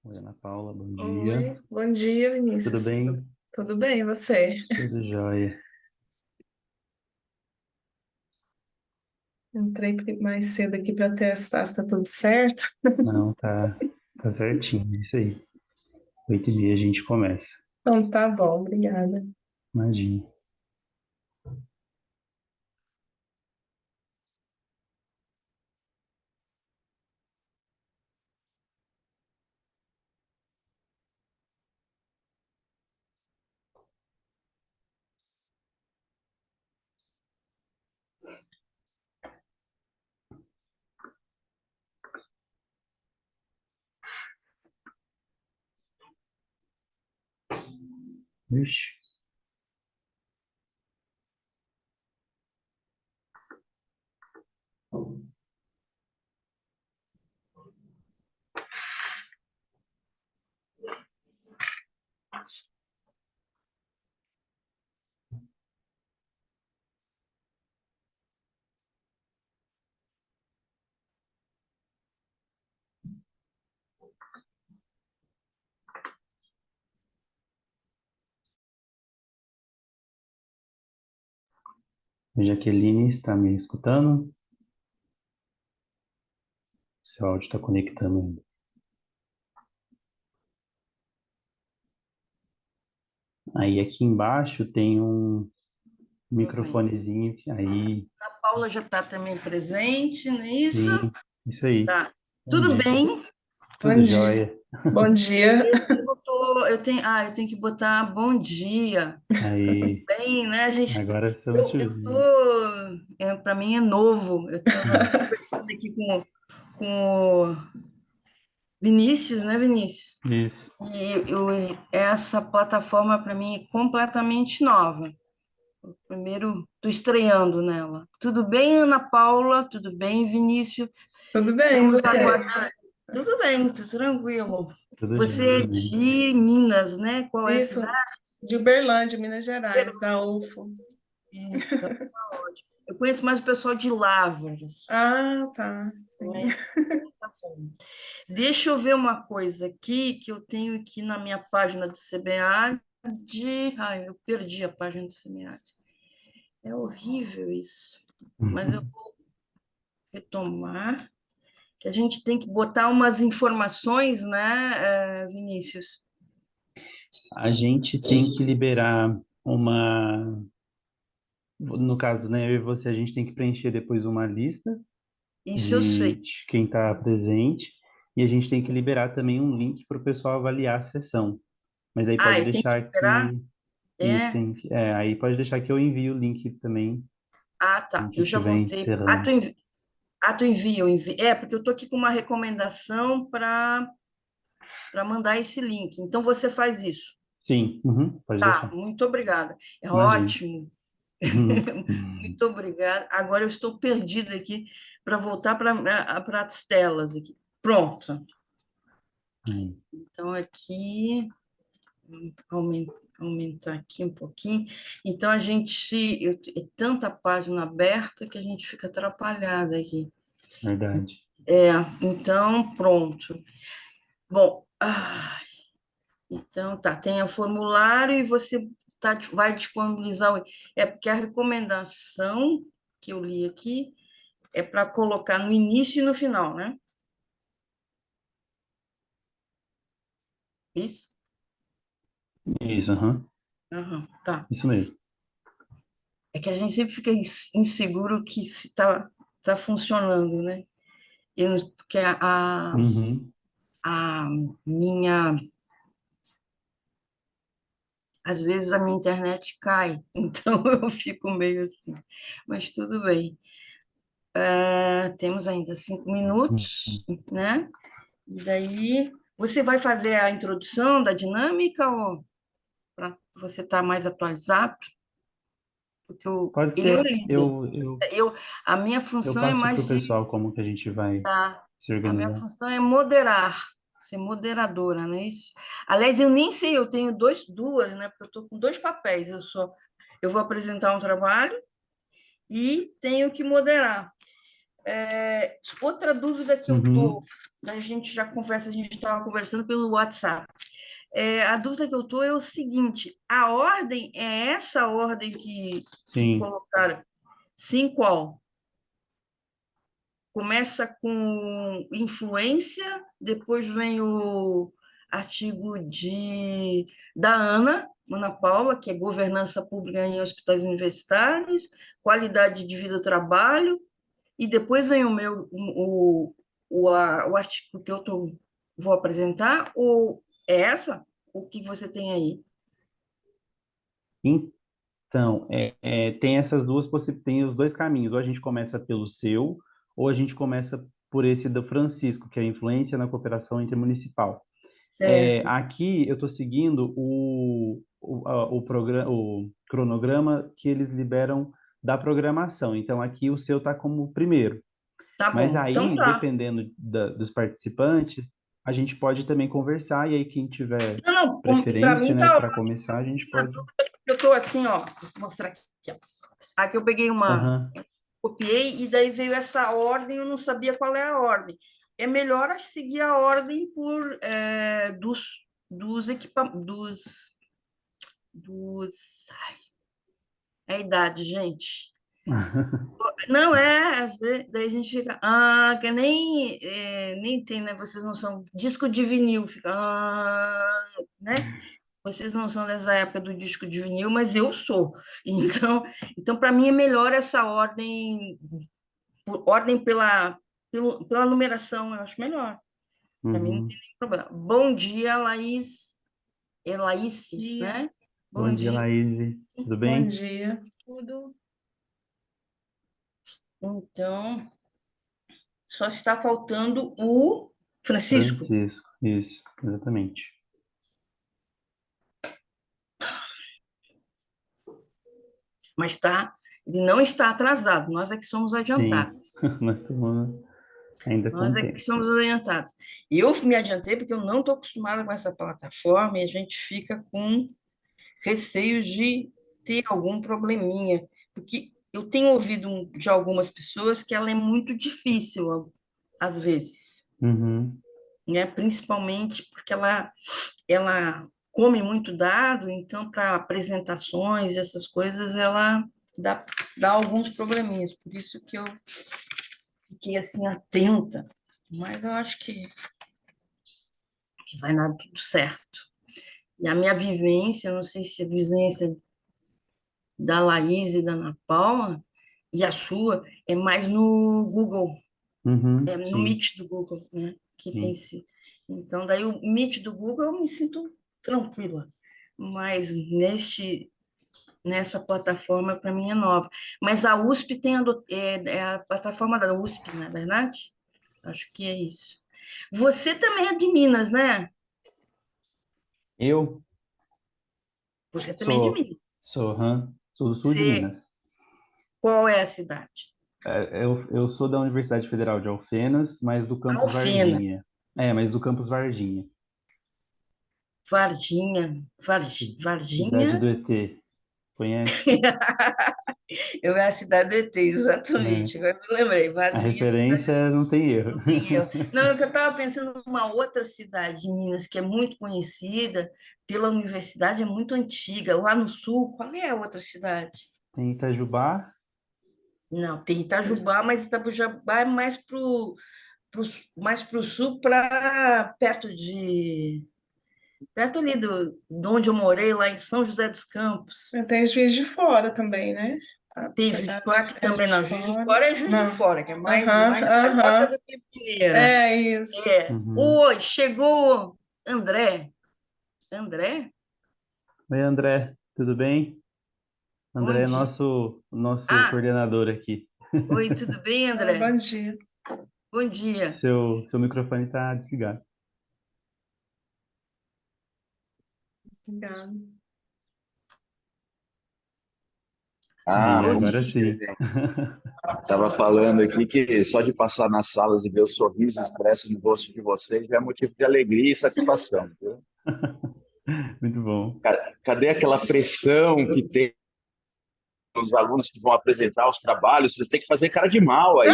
Oi, Ana Paula, bom dia. Oi, bom dia, Tudo Vinícius. bem? Tudo bem, e você? Tudo jóia. Entrei mais cedo aqui para testar se está tudo certo. Não, tá certinho, é isso aí. 8h30 a gente começa. Então tá bom, obrigada. Imagina. Vixe. A Jaqueline está me escutando? Seu áudio está conectando ainda. Aí aqui embaixo tem um Tô vendo. microfonezinho. Aí, A Paula já está também presente nisso. sim, isso aí. Tá. Bom Tudo dia. bem? Bom Tudo dia. jóia. Bom dia. Eu tenho que botar bom dia. Aí, Bem, né? A gente, agora estamos te eu tô, vendo. para mim é novo. Eu estava conversando aqui com o Vinícius, né, Vinícius? Isso. Essa plataforma para mim é completamente nova. Primeiro, estou estreando nela. Tudo bem, Ana Paula? Tudo bem, Vinícius? Tudo bem, e Estamos você? aguardando. Tudo bem, tudo tranquilo. Tudo jóia Você é também. de Minas, né? Qual é a Isso, cidade? de Uberlândia, Minas Gerais, da UFO. Então, ótimo. Eu conheço mais o pessoal de Lavras. Ah, tá, sim. Mas tá bom. Deixa eu ver uma coisa aqui que eu tenho aqui na minha página de CBA de. Ai, eu perdi a página de CBA. É horrível isso. Mas eu Uhum. vou retomar, que a gente tem que botar umas informações, né, Vinícius? A gente tem que liberar uma. No caso, né, eu e você, a gente tem que preencher depois uma lista Isso eu sei. de quem está presente e a gente tem que liberar também um link para o pessoal avaliar a sessão. Mas aí Ah, pode e tem que deixar esperar? que isso É. tem aí pode deixar que eu envie o link também, Ah, a tá. gente Eu já estiver voltei. encerrando. Tu envia, eu envio. É, porque eu estou aqui com uma recomendação para mandar esse link. Então, você faz isso. Sim, uhum, pode Tá, deixar. muito obrigada. É Imagina. ótimo. Uhum. Muito obrigada. Agora eu estou perdida aqui para voltar para as telas aqui. Pronto. Uhum. Então, aqui, aumentar aqui um pouquinho. Então, é tanta página aberta que a gente fica atrapalhada aqui. Verdade. É, então, pronto. Bom, então tá, tem o formulário e você vai disponibilizar. É porque a recomendação que eu li aqui é para colocar no início e no final, né? Isso? Isso, aham. Aham, tá. Isso mesmo. É que a gente sempre fica inseguro que se tá funcionando, né? Porque Uhum. a minha. Às vezes a minha internet cai, então eu fico meio assim. Mas tudo bem. Temos ainda 5 minutos, né? E daí, você vai fazer a introdução da dinâmica ou para você estar mais atualizado? Porque Pode ele é o ser. líder. A minha Eu função é passo para mais o de, pessoal como que a gente vai tá? se A minha organizar. função é moderar, ser moderadora, não é isso? Aliás, eu nem sei, eu tenho duas, né? Porque eu estou com dois papéis. Eu vou apresentar um trabalho e tenho que moderar. Outra dúvida que eu Uhum, tô, a gente já conversa, a gente estava conversando pelo WhatsApp. A dúvida que eu tô é o seguinte: a ordem é essa ordem que sim. colocaram? Sim, qual? Começa com influência, depois vem o artigo da Ana Paula, que é governança pública em hospitais universitários, qualidade de vida do trabalho, e depois vem o artigo que vou apresentar, ou é essa? O que você tem aí? Então, tem essas tem os dois caminhos. Ou a gente começa pelo seu, ou a gente começa por esse do Francisco, que é a influência na cooperação intermunicipal. Certo. Aqui eu estou seguindo o cronograma que eles liberam da programação. Então, aqui o seu está como primeiro. Tá Mas bom. Então aí, tá. dependendo dos participantes, a gente pode também conversar, e aí quem tiver Não, não, para preferência, mim né, tá para ótimo. começar, a gente pode. Eu estou assim, ó, vou mostrar aqui, ó. Aqui eu peguei Aham. copiei, e daí veio essa ordem, eu não sabia qual é a ordem. É melhor seguir a ordem dos equipamentos, ai, é a idade, gente. Não é, daí a gente fica, que nem tem, né? Vocês não são, disco de vinil, fica, né? Vocês não são dessa época do disco de vinil, mas eu sou. Então para mim é melhor essa ordem, ordem pela numeração, eu acho melhor. Para mim não tem Uhum. nenhum problema. Bom dia, Laís. É Laísse, Dia. né? Bom Bom dia, dia. Laís. Tudo Bom bem? dia. Tudo. Então, só está faltando o Francisco. Francisco, isso, exatamente. Mas ele não está atrasado, nós é que somos Sim, adiantados. nós estamos ainda Nós com é que tempo. somos adiantados. Eu me adiantei porque eu não estou acostumada com essa plataforma e a gente fica com receio de ter algum probleminha, porque eu tenho ouvido de algumas pessoas que ela é muito difícil, às vezes, Uhum, né? Principalmente porque ela come muito dado, então, para apresentações, essas coisas, ela dá alguns probleminhas, por isso que eu fiquei assim atenta, mas eu acho que vai dar tudo certo. E a minha vivência, não sei se a vivência da Laís e da Ana Paula, e a sua, é mais no Google, no sim, Meet do Google, né? Que tem sim. esse. Então, daí o Meet do Google eu me sinto tranquila, mas nessa plataforma para mim é nova. Mas a USP é a plataforma da USP, não é verdade? Acho que é isso. Você também é de Minas, né? Eu Você também é de sou, Minas. sou do sul de Você, Minas. qual é a cidade? Eu sou da Universidade Federal de Alfenas, mas do campus Alfena, Varginha. Mas do campus Varginha. Cidade Varginha. do ET. Conhece? Eu é a cidade do ET, É, exatamente. Agora eu me lembrei, a Varginha, cidade referência não tem erro. não tem erro. Não, é que eu estava pensando numa outra cidade de Minas que é muito conhecida pela universidade, é muito antiga, lá no sul. Qual é a outra cidade? Tem Itajubá. Não, tem Itajubá, mas Itajubá é mais pro sul, perto ali de onde eu morei, lá em São José dos Campos. Tem Juiz de Fora também, né? A Tem Juiz de Fora, cidade que é também Juiz de não. Juiz de Fora. Fora é Juiz de Não. Fora, que é Aham, mais carioca aham. do que mineira. É isso. Uhum. Oi, chegou André. André? Oi, André, tudo bem? Bom André é dia. nosso Ah, coordenador aqui. oi, tudo bem, Bom André? dia. Bom dia. Seu microfone está desligado. Obrigada. Aí, Bom agora dia. sim. Estava falando aqui que só de passar nas salas e ver o sorriso expresso no rosto de vocês já é motivo de alegria e satisfação. Viu? Muito bom. Cadê aquela pressão que tem os alunos que vão apresentar os trabalhos, vocês têm que fazer cara de mal aí.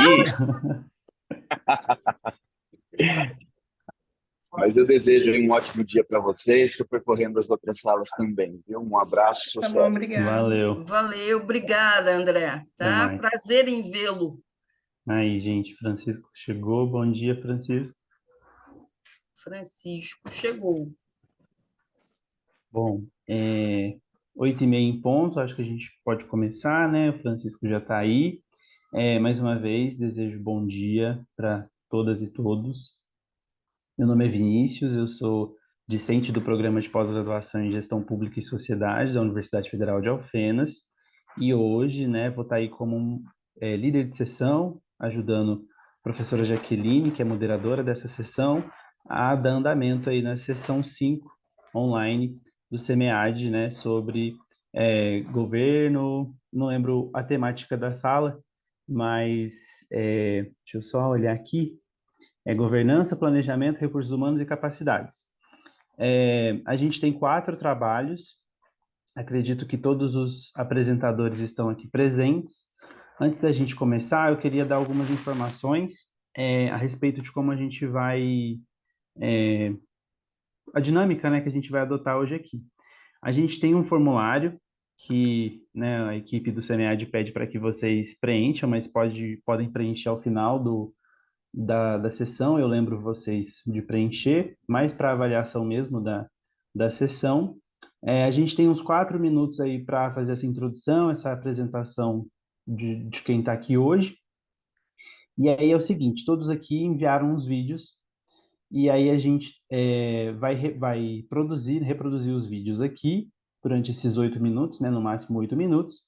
Mas eu desejo um ótimo dia para vocês, estou percorrendo as outras salas também, viu? Um abraço, Tá bom, sucesso. obrigada. Valeu. Valeu, obrigada, André, Até tá? mais. Prazer em vê-lo. Aí, gente, Francisco chegou. Bom dia, Francisco. Francisco chegou. Bom, 8h30 em ponto, acho que a gente pode começar, né? O Francisco já está aí. Mais uma vez, desejo bom dia para todas e todos. Meu nome é Vinícius, eu sou discente do programa de pós-graduação em Gestão Pública e Sociedade da Universidade Federal de Alfenas. E hoje, né, vou estar aí como líder de sessão, ajudando a professora Jaqueline, que é moderadora dessa sessão, a dar andamento aí na sessão 5 online do SEMEAD, né, sobre governo, não lembro a temática da sala, mas deixa eu só olhar aqui, governança, planejamento, recursos humanos e capacidades. A gente tem 4 trabalhos, acredito que todos os apresentadores estão aqui presentes. Antes da gente começar, eu queria dar algumas informações a respeito de como a gente vai... a dinâmica, né, que a gente vai adotar hoje aqui. A gente tem um formulário que, né, a equipe do SEMEAD pede para que vocês preencham, mas podem preencher ao final da sessão. Eu lembro vocês de preencher, mais para avaliação mesmo da sessão. A gente tem uns 4 minutos aí para fazer essa introdução, essa apresentação de quem está aqui hoje. E aí é o seguinte, todos aqui enviaram uns vídeos, e aí a gente vai reproduzir os vídeos aqui durante esses 8 minutos, né, no máximo 8 minutos,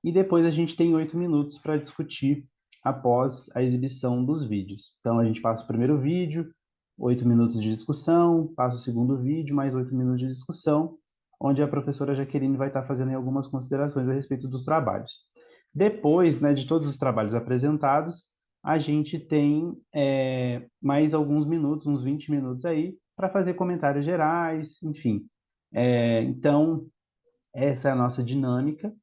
e depois a gente tem 8 minutos para discutir após a exibição dos vídeos. Então a gente passa o primeiro vídeo, 8 minutos de discussão, passa o segundo vídeo, mais 8 minutos de discussão, onde a professora Jaqueline vai estar fazendo aí algumas considerações a respeito dos trabalhos. Depois, né, de todos os trabalhos apresentados, a gente tem mais alguns minutos, uns 20 minutos aí, para fazer comentários gerais, enfim. Então, essa é a nossa dinâmica.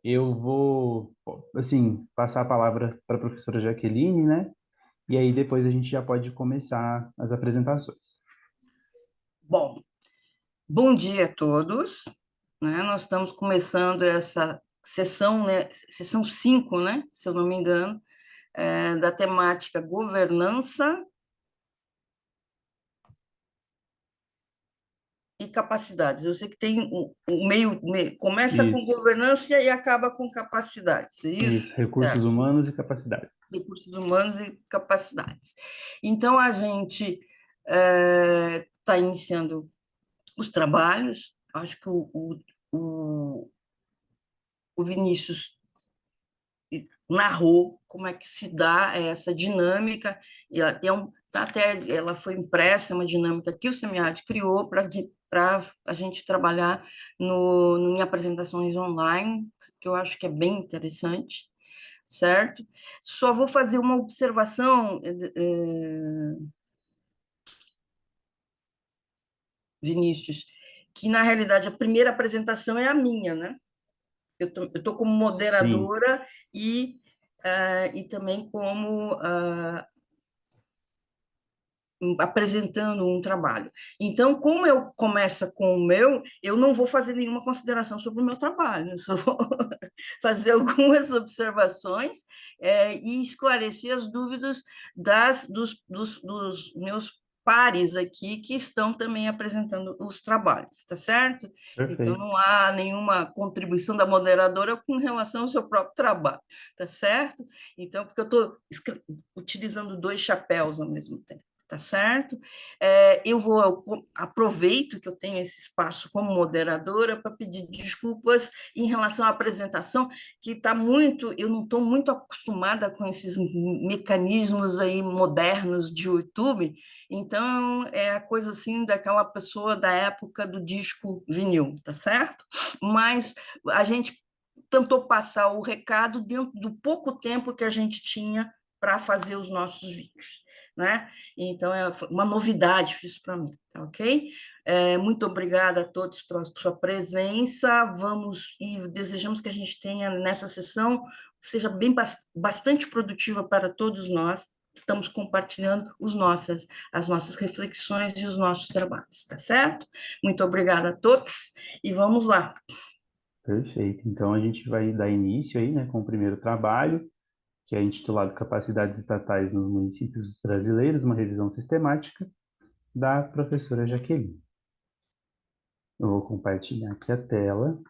Eu vou, assim, passar a palavra para a professora Jaqueline, né? E aí depois a gente já pode começar as apresentações. Bom dia a todos, né? Nós estamos começando essa sessão, né? Sessão 5, né? Se eu não me engano, da temática governança e capacidades. Eu sei que tem o meio começa com Isso, governança e acaba com capacidades, é isso? recursos Certo. humanos e capacidade. Recursos humanos e capacidades. Então, a gente está iniciando os trabalhos. Acho que o Vinícius narrou como é que se dá essa dinâmica, e até ela foi impressa, uma dinâmica que o SEMEAD criou para a gente trabalhar em apresentações online, que eu acho que é bem interessante, certo? Só vou fazer uma observação, Vinícius, que, na realidade, a primeira apresentação é a minha, né? Eu estou como Sim, moderadora e também como apresentando um trabalho. Então, como eu começo com o meu, eu não vou fazer nenhuma consideração sobre o meu trabalho, eu só vou fazer algumas observações e esclarecer as dúvidas dos meus pares aqui que estão também apresentando os trabalhos, tá certo? Então, perfeito. não há nenhuma contribuição da moderadora com relação ao seu próprio trabalho, tá certo? Então, porque eu estou utilizando 2 chapéus ao mesmo tempo. Tá certo? Eu aproveito que eu tenho esse espaço como moderadora para pedir desculpas em relação à apresentação, que está eu não estou muito acostumada com esses mecanismos aí modernos de YouTube, então é a coisa assim daquela pessoa da época do disco vinil, tá certo? Mas a gente tentou passar o recado dentro do pouco tempo que a gente tinha para fazer os nossos vídeos. né? Então, é uma novidade isso para mim, tá ok? Muito obrigada a todos pela sua presença, vamos e desejamos que a gente tenha nessa sessão, seja bastante produtiva para todos nós, estamos compartilhando as nossas reflexões e os nossos trabalhos, tá certo? Muito obrigada a todos, e vamos lá. Perfeito. Então, a gente vai dar início aí, né, com o primeiro trabalho, que é intitulado Capacidades Estatais nos Municípios Brasileiros, uma revisão sistemática, da professora Jaqueline. Eu vou compartilhar aqui a tela,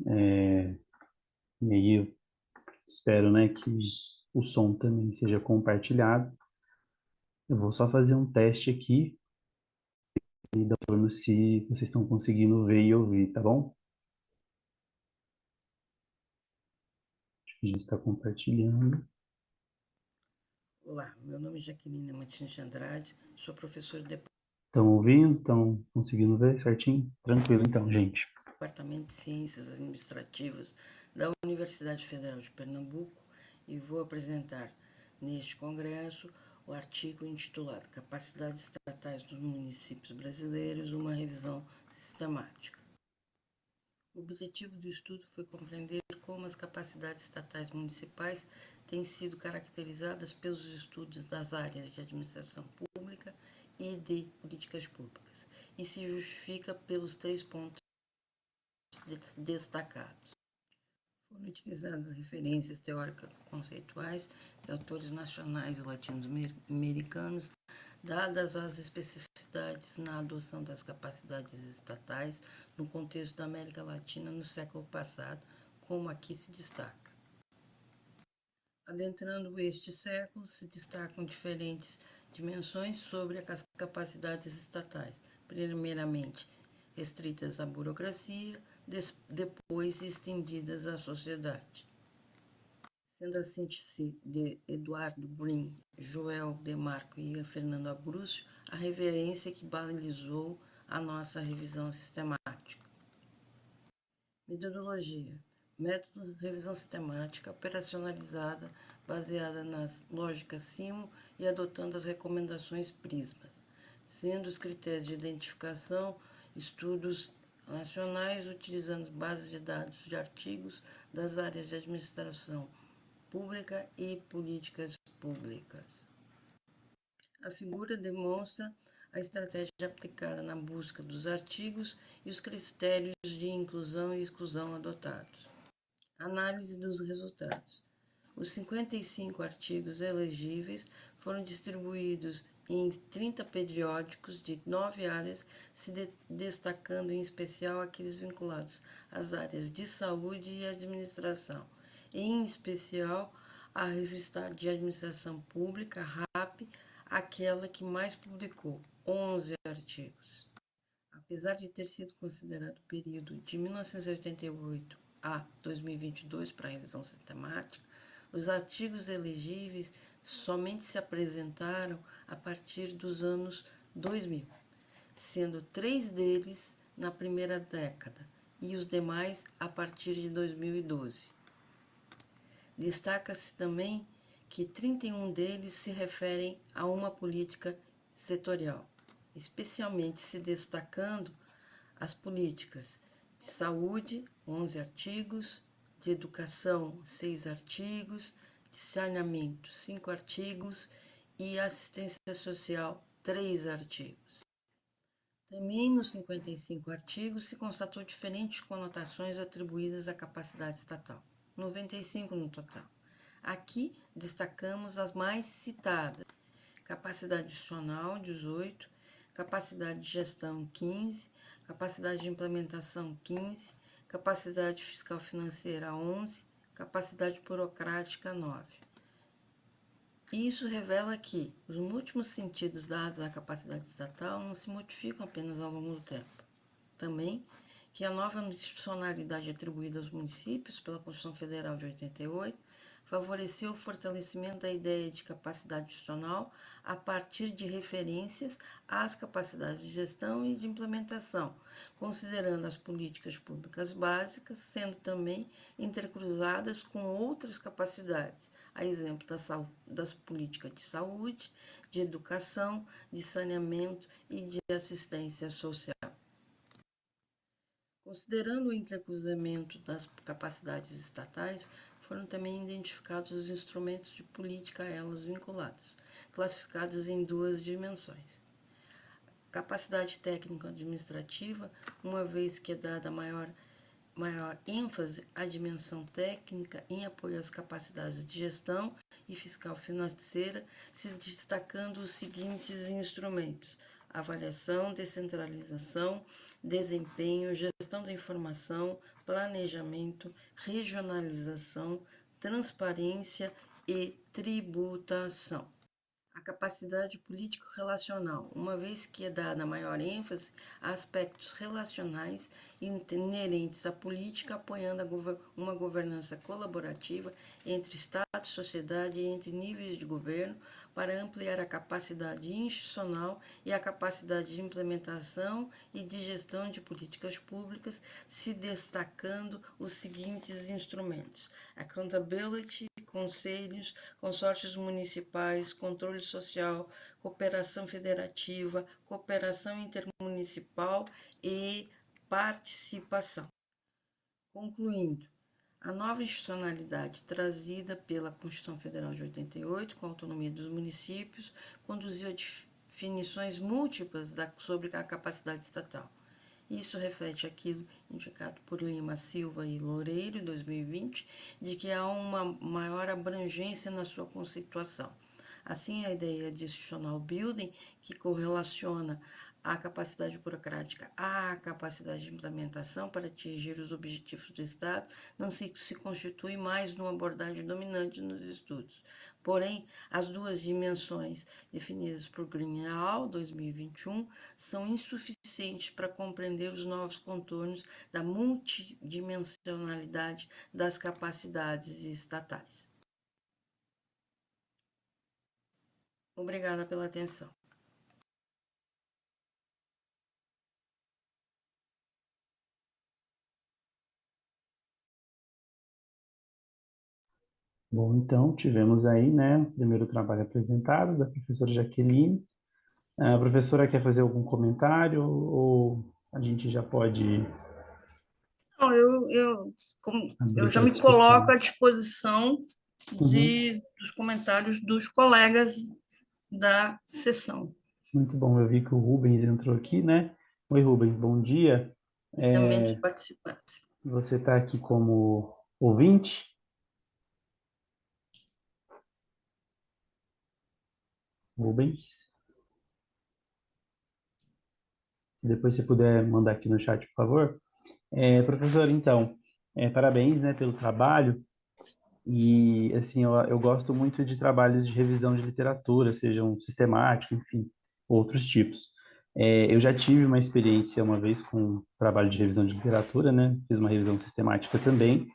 e aí eu espero, né, que o som também seja compartilhado. Eu vou só fazer um teste aqui e dar retorno se vocês estão conseguindo ver e ouvir, tá bom? Acho que já está compartilhando. Olá, meu nome é Jaqueline Martins de Andrade, sou professora de Estão ouvindo? Estão conseguindo ver certinho? Tranquilo então, gente. Departamento de Ciências Administrativas da Universidade Federal de Pernambuco e vou apresentar neste congresso o artigo intitulado Capacidades Estatais dos Municípios Brasileiros, uma revisão sistemática. O objetivo do estudo foi compreender como as capacidades estatais municipais têm sido caracterizadas pelos estudos das áreas de administração pública e de políticas públicas, e se justifica pelos 3 pontos destacados. Foram utilizadas referências teóricas conceituais de autores nacionais e latino-americanos, dadas as especificidades na adoção das capacidades estatais no contexto da América Latina no século passado, como aqui se destaca. Adentrando este século, se destacam diferentes dimensões sobre as capacidades estatais, primeiramente restritas à burocracia, depois estendidas à sociedade. Sendo a síntese de Eduardo Brin, Joel Demarco e Fernando Abruzzo, a referência que balizou a nossa revisão sistemática. Metodologia. Método de revisão sistemática operacionalizada, baseada nas lógicas SIMO e adotando as recomendações PRISMAS, sendo os critérios de identificação, estudos nacionais, utilizando bases de dados de artigos das áreas de administração pública e políticas públicas. A figura demonstra a estratégia aplicada na busca dos artigos e os critérios de inclusão e exclusão adotados. Análise dos resultados. Os 55 artigos elegíveis foram distribuídos em 30 periódicos de 9 áreas, se destacando em especial aqueles vinculados às áreas de saúde e administração, em especial a Revista de Administração Pública, RAP, aquela que mais publicou, 11 artigos. Apesar de ter sido considerado o período de 1988 a 2022 para a revisão sistemática, os artigos elegíveis somente se apresentaram a partir dos anos 2000, sendo 3 deles na primeira década e os demais a partir de 2012. Destaca-se também que 31 deles se referem a uma política setorial, especialmente se destacando as políticas de saúde, 11 artigos, de educação, 6 artigos, de saneamento, 5 artigos e assistência social, 3 artigos. Também nos 55 artigos se constatou diferentes conotações atribuídas à capacidade estatal, 95 no total. Aqui destacamos as mais citadas: capacidade institucional, 18, capacidade de gestão, 15, capacidade de implementação, 15, capacidade fiscal financeira, 11, capacidade burocrática, 9. Isso revela que os múltiplos sentidos dados à capacidade estatal não se modificam apenas ao longo do tempo. Também que a nova institucionalidade atribuída aos municípios pela Constituição Federal de 88 favoreceu o fortalecimento da ideia de capacidade institucional a partir de referências às capacidades de gestão e de implementação, considerando as políticas públicas básicas, sendo também intercruzadas com outras capacidades, a exemplo das políticas de saúde, de educação, de saneamento e de assistência social. Considerando o entrecruzamento das capacidades estatais, foram também identificados os instrumentos de política a elas vinculados, classificados em duas dimensões. Capacidade técnico-administrativa, uma vez que é dada maior ênfase à dimensão técnica em apoio às capacidades de gestão e fiscal-financeira, se destacando os seguintes instrumentos: avaliação, descentralização, desempenho, gestão da informação, planejamento, regionalização, transparência e tributação. A capacidade político-relacional, uma vez que é dada maior ênfase a aspectos relacionais inerentes à política, apoiando uma governança colaborativa entre Estado e sociedade e entre níveis de governo, para ampliar a capacidade institucional e a capacidade de implementação e de gestão de políticas públicas, se destacando os seguintes instrumentos: accountability, conselhos, consórcios municipais, controle social, cooperação federativa, cooperação intermunicipal e participação. Concluindo, a nova institucionalidade trazida pela Constituição Federal de 88, com a autonomia dos municípios, conduziu a definições múltiplas sobre a capacidade estatal. Isso reflete aquilo indicado por Lima Silva e Loureiro, em 2020, de que há uma maior abrangência na sua conceituação. Assim, a ideia de institutional building, que correlaciona a capacidade burocrática à capacidade de implementação para atingir os objetivos do Estado, não se constitui mais numa abordagem dominante nos estudos. Porém, as duas dimensões definidas por Green et al., 2021, são insuficientes para compreender os novos contornos da multidimensionalidade das capacidades estatais. Obrigada pela atenção. Bom, então, tivemos aí, né, o primeiro trabalho apresentado da professora Jaqueline. A professora quer fazer algum comentário ou a gente já pode Não, eu abrir já para me coloco discussão? à disposição dos comentários dos colegas da sessão. Muito bom, eu vi que o Rubens entrou aqui, né? Oi, Rubens, bom dia. E também dos participantes. Você está aqui como ouvinte? Rubens? Se depois você puder mandar aqui no chat, por favor. Professor, então, parabéns, né, pelo trabalho. E, assim, eu gosto muito de trabalhos de revisão de literatura, sejam sistemáticos, enfim, outros tipos. Eu já tive uma experiência uma vez com trabalho de revisão de literatura, né? Fiz uma revisão sistemática também.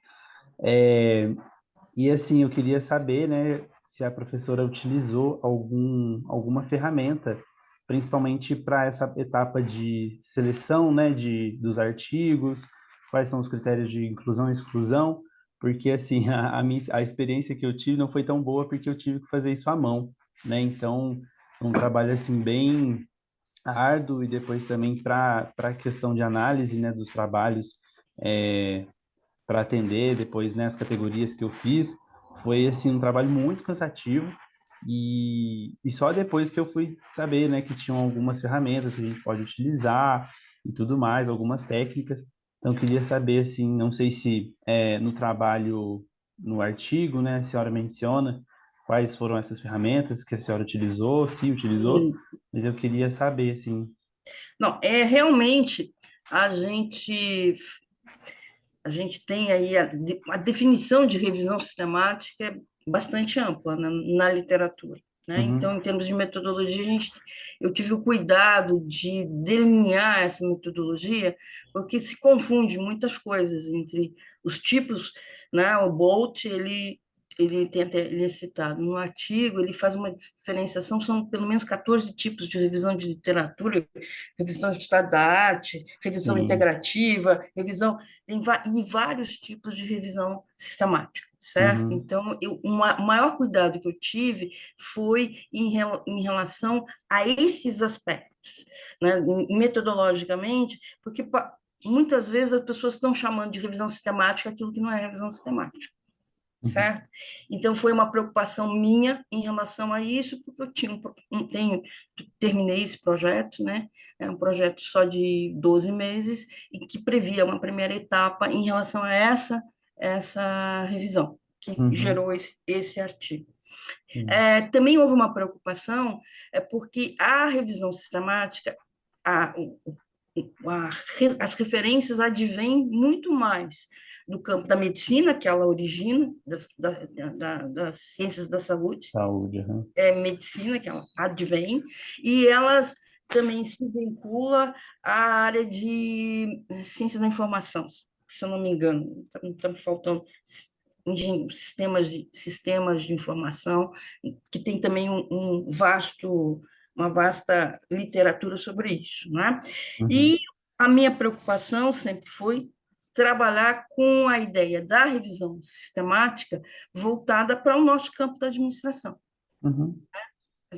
E, assim, eu queria saber, né, se a professora utilizou alguma ferramenta, principalmente para essa etapa de seleção, né, dos artigos, quais são os critérios de inclusão e exclusão, porque, assim, a experiência que eu tive não foi tão boa porque eu tive que fazer isso à mão, né, então, um trabalho, assim, bem árduo e depois também para a questão de análise, né, dos trabalhos, para atender depois, né, as categorias que eu fiz, foi assim um trabalho muito cansativo e só depois que eu fui saber, né, que tinham algumas ferramentas que a gente pode utilizar e tudo mais, algumas técnicas. Então, eu queria saber, assim, não sei se no trabalho, no artigo, né, a senhora menciona quais foram essas ferramentas que a senhora utilizou, se utilizou, mas eu queria saber, assim. Não, realmente a gente tem aí a definição de revisão sistemática é bastante ampla na literatura, né? Então, em termos de metodologia, eu tive o cuidado de delinear essa metodologia, porque se confunde muitas coisas entre os tipos, né? O Bolt, ele ele é citado no artigo, ele faz uma diferenciação, são pelo menos 14 tipos de revisão de literatura, revisão de estado da arte, revisão Sim. integrativa, revisão, e vários tipos de revisão sistemática, certo? Uhum. Então, o maior cuidado que eu tive foi em relação a esses aspectos, né? Metodologicamente, porque muitas vezes as pessoas estão chamando de revisão sistemática aquilo que não é revisão sistemática, Uhum. certo? Então, foi uma preocupação minha em relação a isso, porque eu terminei esse projeto, né? É um projeto só de 12 meses, e que previa uma primeira etapa em relação a essa revisão, que Uhum. gerou esse artigo. Sim. Também houve uma preocupação, porque a revisão sistemática, a, as referências advêm muito mais do campo da medicina, que ela origina, das ciências da saúde, Saúde. Uhum. medicina, que ela advém, e elas também se vincula à área de ciência da informação, se eu não me engano, está me faltando sistemas de informação, que tem também uma vasta literatura sobre isso, né? Uhum. E a minha preocupação sempre foi trabalhar com a ideia da revisão sistemática voltada para o nosso campo da administração, Uhum.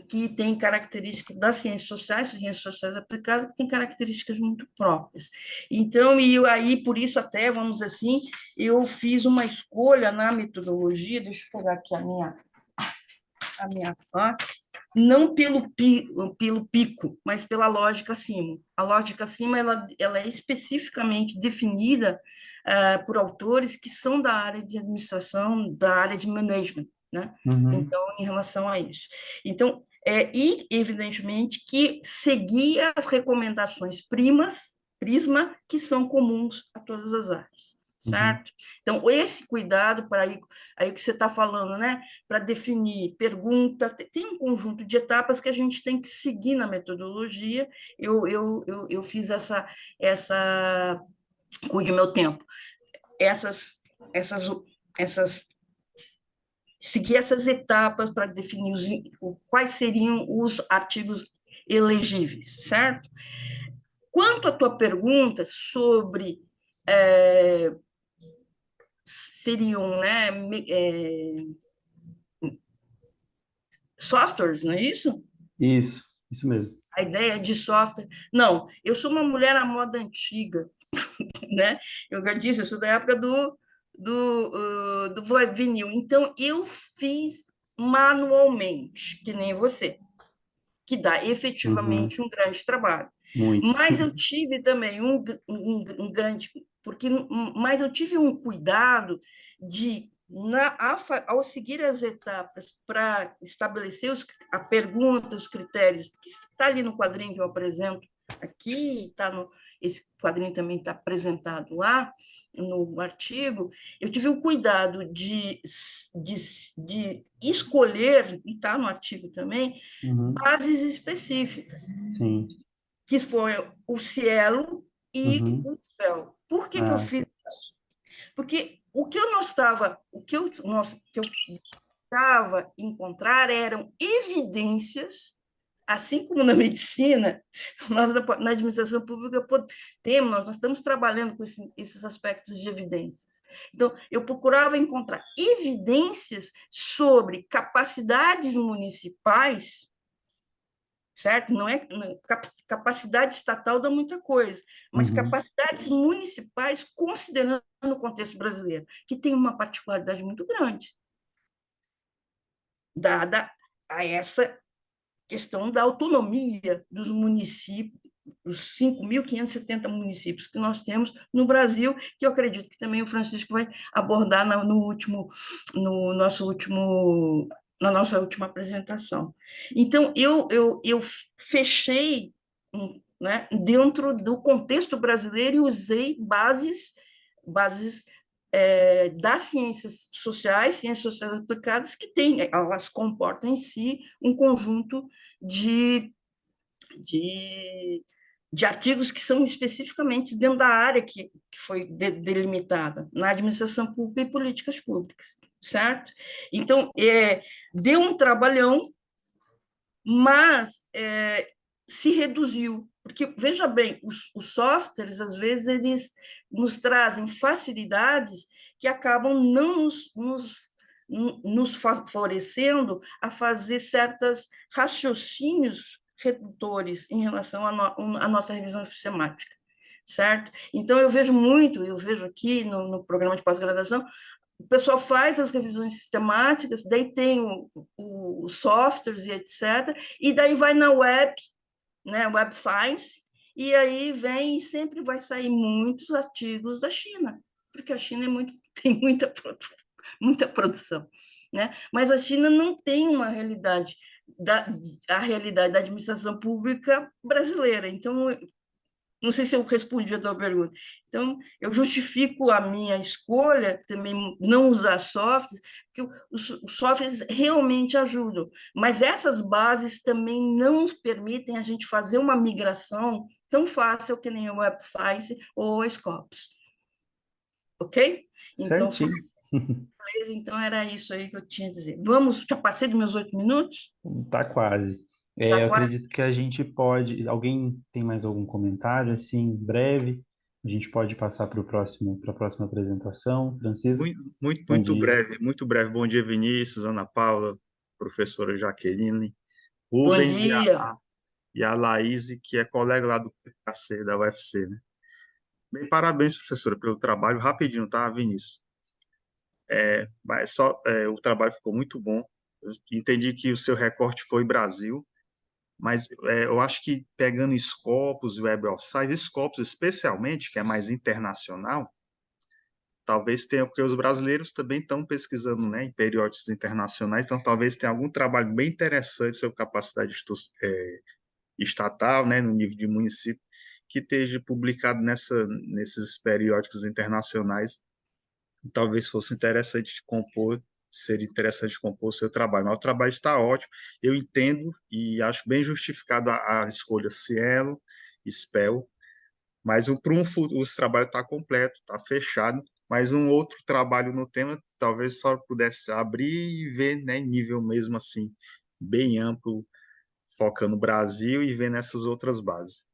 que tem características das ciências sociais aplicadas, que tem características muito próprias. Então, e aí, por isso até, vamos dizer assim, eu fiz uma escolha na metodologia, deixa eu pegar aqui a minha não pelo pico, mas pela lógica acima. A lógica acima ela é especificamente definida por autores que são da área de administração, da área de management, né? Uhum. Então, em relação a isso. Então, e, evidentemente, que seguia as recomendações prisma, que são comuns a todas as áreas, Uhum. certo? Então, esse cuidado para aí que você está falando, né? Para definir pergunta, tem um conjunto de etapas que a gente tem que seguir na metodologia. Eu fiz essa cuide meu tempo, essas, essas, essas seguir essas etapas para definir quais seriam os artigos elegíveis, certo? Quanto à tua pergunta sobre seriam, né, softwares, não é isso? Isso mesmo. A ideia de software. Não, eu sou uma mulher à moda antiga, né? Eu já disse, eu sou da época do vinil. Então, eu fiz manualmente, que nem você, que dá Uhum. efetivamente um grande trabalho. Muito. Mas eu tive também um grande. Mas eu tive um cuidado de, ao seguir as etapas para estabelecer a pergunta, os critérios, que está ali no quadrinho que eu apresento aqui, esse quadrinho também está apresentado lá no artigo, eu tive o cuidado de escolher, e está no artigo também, Uhum. bases específicas, Sim. que foi o Cielo e Uhum. o Céu. Por que eu Ah, fiz isso? Porque o que eu estava encontrar eram evidências, assim como na medicina, nós na administração pública nós estamos trabalhando com esses aspectos de evidências. Então, eu procurava encontrar evidências sobre capacidades municipais, certo? Não é capacidade estatal dá muita coisa, mas uhum. capacidades municipais, considerando o contexto brasileiro, que tem uma particularidade muito grande, dada a essa questão da autonomia dos municípios, os 5.570 municípios que nós temos no Brasil, que eu acredito que também o Francisco vai abordar no nosso último na nossa última apresentação. Então, eu fechei, né, dentro do contexto brasileiro e usei bases das ciências sociais aplicadas, elas comportam em si um conjunto de, de, de artigos que são especificamente dentro da área que foi delimitada, na administração pública e políticas públicas, certo? Então, deu um trabalhão, mas se reduziu, porque, veja bem, os softwares, às vezes, eles nos trazem facilidades que acabam não nos favorecendo a fazer certos raciocínios redutores em relação à nossa revisão sistemática, certo? Então, eu vejo aqui no programa de pós-graduação, o pessoal faz as revisões sistemáticas, daí tem os softwares e etc., e daí vai na web, né, Web Science, e aí vem e sempre vai sair muitos artigos da China, porque a China tem muita produção, né? Mas a China não tem uma realidade a realidade da administração pública brasileira. Então, não sei se eu respondi a tua pergunta. Então, eu justifico a minha escolha, também não usar softwares, porque os softwares realmente ajudam, mas essas bases também não nos permitem a gente fazer uma migração tão fácil que nem o Web Science ou a Scopus. Ok? Então, Certinho. então, era isso aí que eu tinha a dizer. Vamos, já passei dos meus 8 minutos? Tá quase. Tá Eu quase? acredito que a gente pode. Alguém tem mais algum comentário, assim, breve? A gente pode passar para a próxima apresentação. Francisco, bom Muito dia. breve, muito breve. Bom dia, Vinícius, Ana Paula, professora Jaqueline, Bom Rubens dia. e a Laís, que é colega lá do PKC, da UFC, né? Bem, parabéns, professora, pelo trabalho. Rapidinho, tá, Vinícius? O trabalho ficou muito bom. Eu entendi que o seu recorte foi Brasil, mas eu acho que pegando Scopus e Web of Science, Scopus especialmente, que é mais internacional, talvez tenha, porque os brasileiros também estão pesquisando, né, em periódicos internacionais, então talvez tenha algum trabalho bem interessante sobre capacidade estatal, né, no nível de município, que esteja publicado nesses periódicos internacionais. Talvez fosse interessante compor, seria interessante compor o seu trabalho. Mas o trabalho está ótimo, eu entendo e acho bem justificado a escolha Cielo, Spell, mas para um futuro, esse trabalho está completo, está fechado, mas um outro trabalho no tema, talvez só pudesse abrir e ver, né, em nível mesmo assim, bem amplo, focando no Brasil e ver nessas outras bases.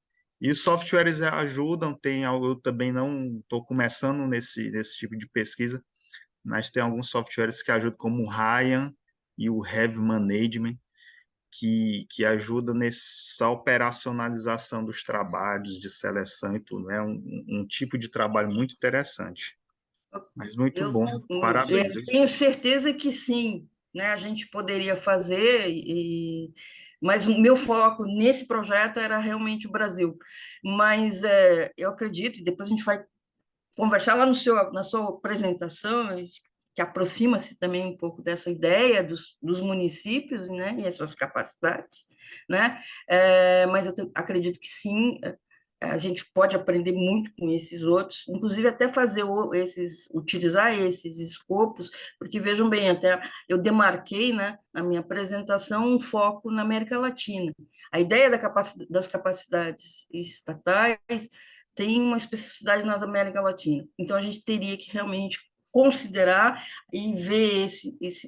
E os softwares ajudam, eu também não estou começando nesse tipo de pesquisa, mas tem alguns softwares que ajudam, como o Ryan e o Heavy Management, que ajuda nessa operacionalização dos trabalhos de seleção e tudo. É um tipo de trabalho muito interessante, mas muito Eu, bom. Parabéns. eu tenho certeza que sim, né? A gente poderia fazer, mas o meu foco nesse projeto era realmente o Brasil. Mas eu acredito, e depois a gente vai conversar lá na sua apresentação, que aproxima-se também um pouco dessa ideia dos municípios, né, e as suas capacidades, né, mas acredito que sim, a gente pode aprender muito com esses outros, inclusive até utilizar esses escopos, porque vejam bem, até eu demarquei, né, na minha apresentação um foco na América Latina. A ideia das capacidades estatais tem uma especificidade na América Latina. Então, a gente teria que realmente considerar e ver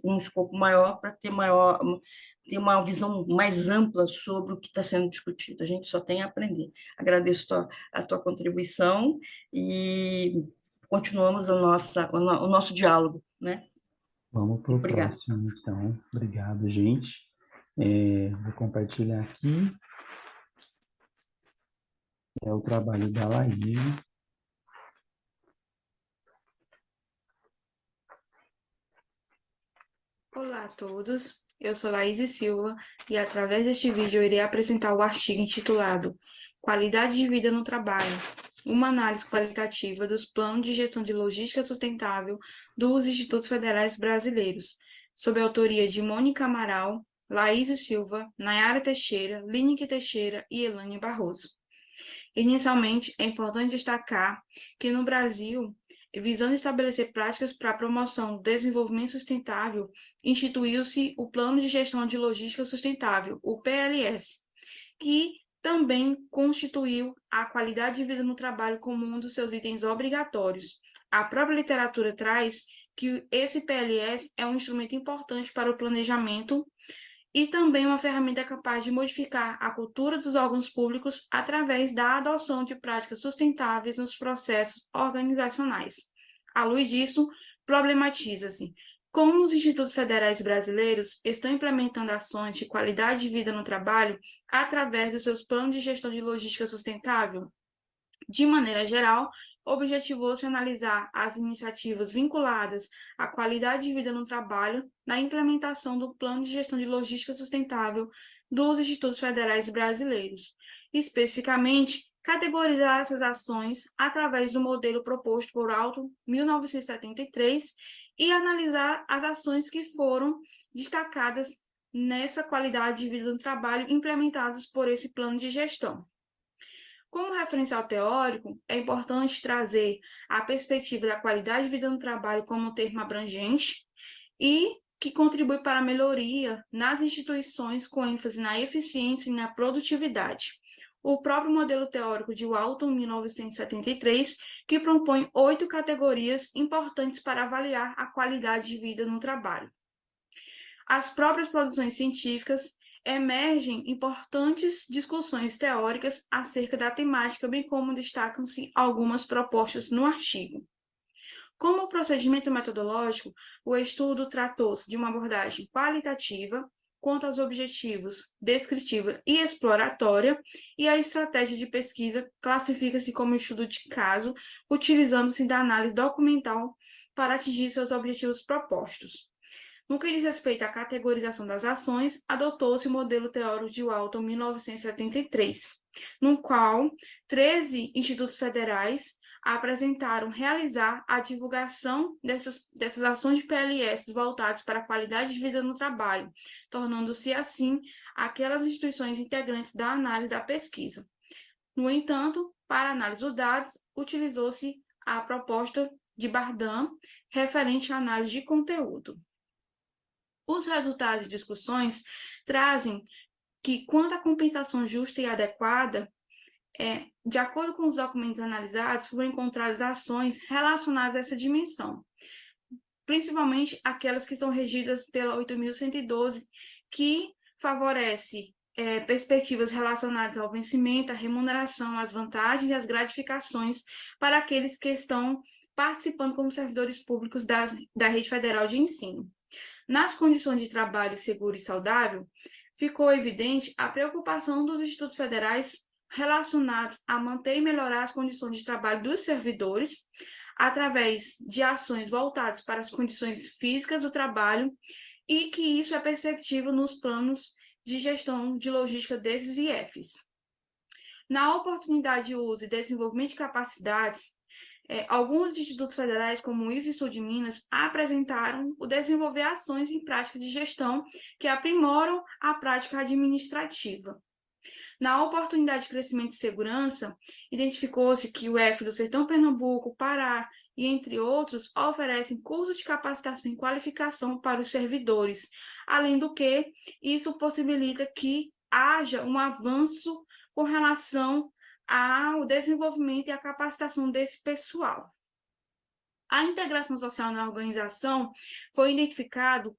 um escopo maior para ter uma visão mais ampla sobre o que está sendo discutido. A gente só tem a aprender. Agradeço a tua contribuição e continuamos o nosso diálogo, né? Vamos para o Obrigada. próximo, então. Obrigado, gente. Vou compartilhar aqui. É o trabalho da Laís. Olá a todos, eu sou Laís Silva e através deste vídeo eu irei apresentar o artigo intitulado Qualidade de Vida no Trabalho, uma análise qualitativa dos planos de gestão de logística sustentável dos Institutos Federais Brasileiros, sob a autoria de Mônica Amaral, Laís Silva, Nayara Teixeira, Lineker Teixeira e Elane Barroso. Inicialmente, é importante destacar que no Brasil, visando estabelecer práticas para a promoção do desenvolvimento sustentável, instituiu-se o Plano de Gestão de Logística Sustentável, o PLS, que também constituiu a qualidade de vida no trabalho como um dos seus itens obrigatórios. A própria literatura traz que esse PLS é um instrumento importante para o planejamento e também uma ferramenta capaz de modificar a cultura dos órgãos públicos através da adoção de práticas sustentáveis nos processos organizacionais. À luz disso, problematiza-se como os institutos federais brasileiros estão implementando ações de qualidade de vida no trabalho através dos seus planos de gestão de logística sustentável. De maneira geral, objetivou-se analisar as iniciativas vinculadas à qualidade de vida no trabalho na implementação do Plano de Gestão de Logística Sustentável dos Institutos Federais Brasileiros. Especificamente, categorizar essas ações através do modelo proposto por Alto 1973 e analisar as ações que foram destacadas nessa qualidade de vida no trabalho implementadas por esse plano de gestão. Como referencial teórico, é importante trazer a perspectiva da qualidade de vida no trabalho como um termo abrangente e que contribui para a melhoria nas instituições com ênfase na eficiência e na produtividade. O próprio modelo teórico de Walton, 1973, que propõe 8 categorias importantes para avaliar a qualidade de vida no trabalho. As próprias produções científicas emergem importantes discussões teóricas acerca da temática, bem como destacam-se algumas propostas no artigo. Como procedimento metodológico, o estudo tratou-se de uma abordagem qualitativa quanto aos objetivos, descritiva e exploratória, e a estratégia de pesquisa classifica-se como estudo de caso, utilizando-se da análise documental para atingir seus objetivos propostos. No que diz respeito à categorização das ações, adotou-se o modelo teórico de Walton 1973, no qual 13 institutos federais apresentaram realizar a divulgação dessas ações de PLS voltadas para a qualidade de vida no trabalho, tornando-se assim aquelas instituições integrantes da análise da pesquisa. No entanto, para análise dos dados, utilizou-se a proposta de Bardhan referente à análise de conteúdo. Os resultados e discussões trazem que, quanto à compensação justa e adequada, de acordo com os documentos analisados, foram encontradas ações relacionadas a essa dimensão, principalmente aquelas que são regidas pela 8.112, que favorece perspectivas relacionadas ao vencimento, à remuneração, às vantagens e às gratificações para aqueles que estão participando como servidores públicos da rede federal de ensino. Nas condições de trabalho seguro e saudável, ficou evidente a preocupação dos institutos federais relacionados a manter e melhorar as condições de trabalho dos servidores, através de ações voltadas para as condições físicas do trabalho, e que isso é perceptível nos planos de gestão de logística desses IFs. Na oportunidade de uso e desenvolvimento de capacidades, alguns institutos federais, como o IFSU de Minas, apresentaram o desenvolver ações em prática de gestão que aprimoram a prática administrativa. Na oportunidade de crescimento e segurança, identificou-se que o IF do Sertão Pernambuco, Pará e, entre outros, oferecem cursos de capacitação e qualificação para os servidores, além do que isso possibilita que haja um avanço com relação ao desenvolvimento e à capacitação desse pessoal. A integração social na organização foi identificado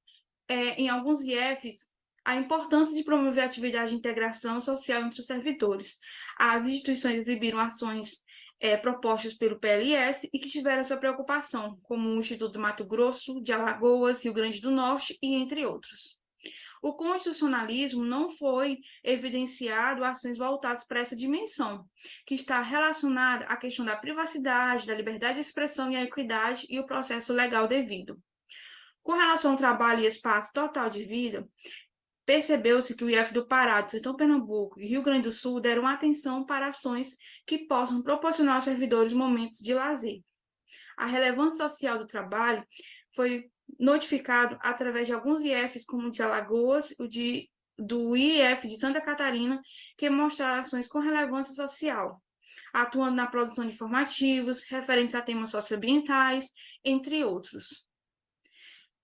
em alguns IFs a importância de promover a atividade de integração social entre os servidores. As instituições exibiram ações propostas pelo PLS e que tiveram essa preocupação, como o Instituto do Mato Grosso, de Alagoas, Rio Grande do Norte e entre outros. O constitucionalismo não foi evidenciado ações voltadas para essa dimensão, que está relacionada à questão da privacidade, da liberdade de expressão e a equidade e o processo legal devido. Com relação ao trabalho e espaço total de vida, percebeu-se que o IF do Pará, do Sertão Pernambuco e Rio Grande do Sul deram atenção para ações que possam proporcionar aos servidores momentos de lazer. A relevância social do trabalho foi notificado através de alguns IFs, como o de Alagoas, do IF de Santa Catarina, que mostraram ações com relevância social, atuando na produção de informativos, referentes a temas socioambientais, entre outros.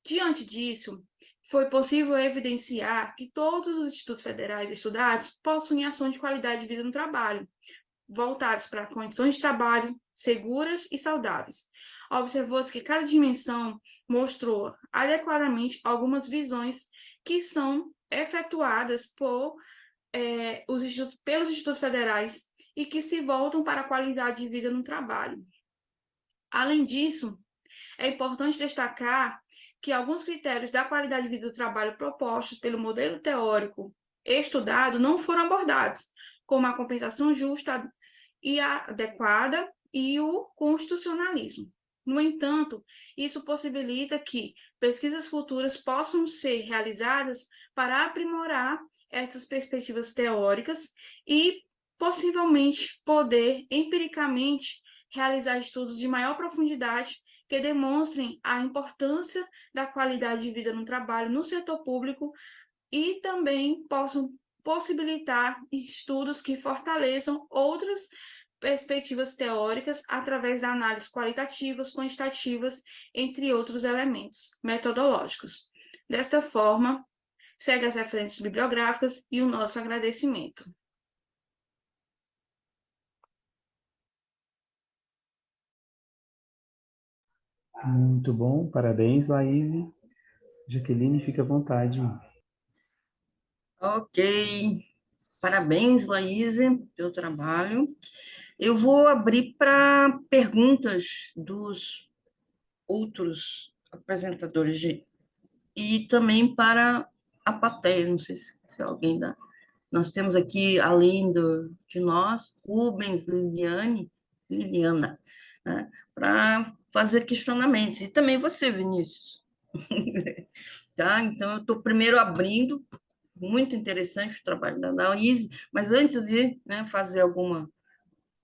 Diante disso, foi possível evidenciar que todos os institutos federais estudados possuem ações de qualidade de vida no trabalho, voltados para condições de trabalho seguras e saudáveis. Observou-se que cada dimensão mostrou adequadamente algumas visões que são efetuadas pelos institutos federais e que se voltam para a qualidade de vida no trabalho. Além disso, é importante destacar que alguns critérios da qualidade de vida do trabalho propostos pelo modelo teórico estudado não foram abordados, como a compensação justa e adequada e o constitucionalismo. No entanto, isso possibilita que pesquisas futuras possam ser realizadas para aprimorar essas perspectivas teóricas e, possivelmente, poder, empiricamente, realizar estudos de maior profundidade que demonstrem a importância da qualidade de vida no trabalho no setor público e também possam possibilitar estudos que fortaleçam outras perspectivas teóricas através da análise qualitativas, quantitativas, entre outros elementos metodológicos. Desta forma, segue as referências bibliográficas e o nosso agradecimento. Muito bom, parabéns, Laís. Jaqueline, fica à vontade. Ok, parabéns, Laís, pelo trabalho. Eu vou abrir para perguntas dos outros apresentadores e também para a plateia, não sei se alguém dá. Nós temos aqui, além de nós, Rubens, Liliana, né, para fazer questionamentos. E também você, Vinícius. Tá? Então, eu estou primeiro abrindo, muito interessante o trabalho da Laís, mas antes de, né, fazer alguma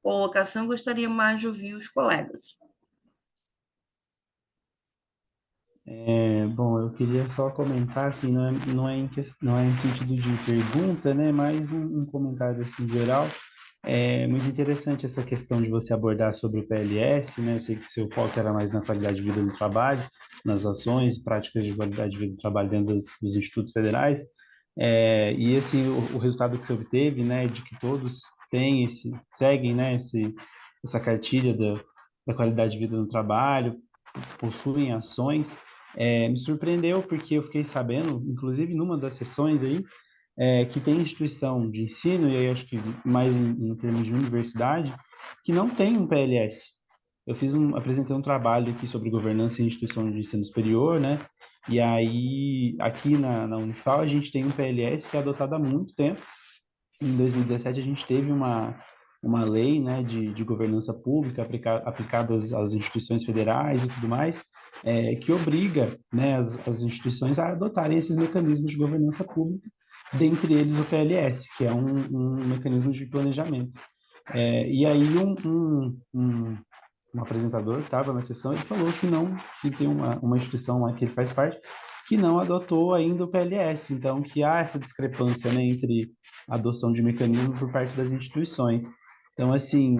colocação, gostaria mais de ouvir os colegas. Bom, eu queria só comentar, assim, não é em sentido de pergunta, né, mas um comentário, assim, geral. É muito interessante essa questão de você abordar sobre o PLS, né, eu sei que seu foco era mais na qualidade de vida do trabalho, nas ações, práticas de qualidade de vida do trabalho dentro dos institutos federais, e, assim, o resultado que você obteve, né, de que todos seguem, né, essa cartilha da qualidade de vida no trabalho, possuem ações, me surpreendeu porque eu fiquei sabendo, inclusive numa das sessões aí, que tem instituição de ensino, e aí acho que mais em termos de universidade, que não tem um PLS. Eu apresentei um trabalho aqui sobre governança em instituição de ensino superior, né? E aí, aqui na Unifal, a gente tem um PLS que é adotado há muito tempo. Em 2017, a gente teve uma lei, né, de governança pública aplicada às instituições federais e tudo mais, que obriga, né, as instituições a adotarem esses mecanismos de governança pública, dentre eles o PLS, que é um mecanismo de planejamento. E aí um apresentador que estava na sessão, ele falou que tem uma instituição lá que ele faz parte, que não adotou ainda o PLS, então que há essa discrepância, né, entre a adoção de mecanismos por parte das instituições. Então, assim,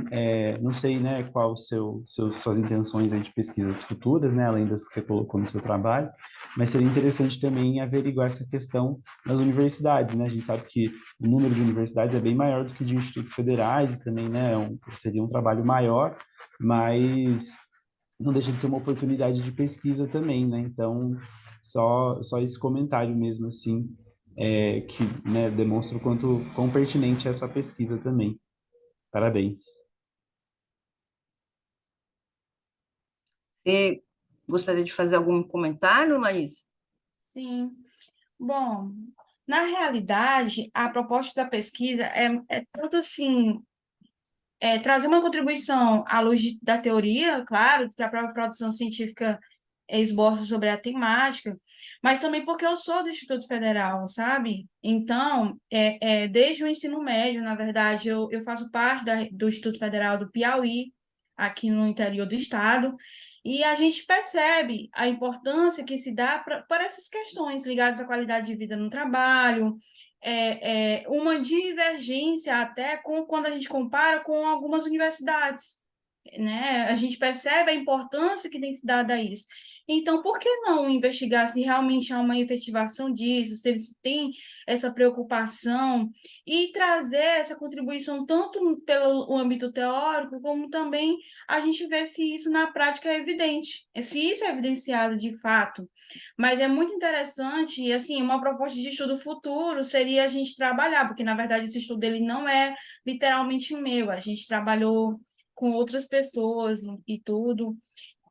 não sei, né, qual suas intenções aí de pesquisas futuras, né, além das que você colocou no seu trabalho, mas seria interessante também averiguar essa questão nas universidades, né? A gente sabe que o número de universidades é bem maior do que de institutos federais, e também, né, seria um trabalho maior, mas não deixa de ser uma oportunidade de pesquisa também, né? Então, só esse comentário mesmo, assim, que, né, demonstra o quão pertinente é a sua pesquisa também. Parabéns. Você gostaria de fazer algum comentário, Laís? Sim. Bom, na realidade, a proposta da pesquisa é tanto assim, trazer uma contribuição à luz da teoria, claro, que a própria produção científica esboça sobre a temática, mas também porque eu sou do Instituto Federal, sabe? Então, desde o ensino médio, na verdade, eu faço parte do Instituto Federal do Piauí, aqui no interior do estado, e a gente percebe a importância que se dá para essas questões ligadas à qualidade de vida no trabalho, uma divergência até quando a gente compara com algumas universidades, né? A gente percebe a importância que tem se dado a isso. Então, por que não investigar se realmente há uma efetivação disso, se eles têm essa preocupação e trazer essa contribuição tanto pelo âmbito teórico, como também a gente ver se isso na prática é evidente, se isso é evidenciado de fato. Mas é muito interessante, e assim, uma proposta de estudo futuro seria a gente trabalhar, porque na verdade esse estudo ele não é literalmente meu, a gente trabalhou com outras pessoas e tudo,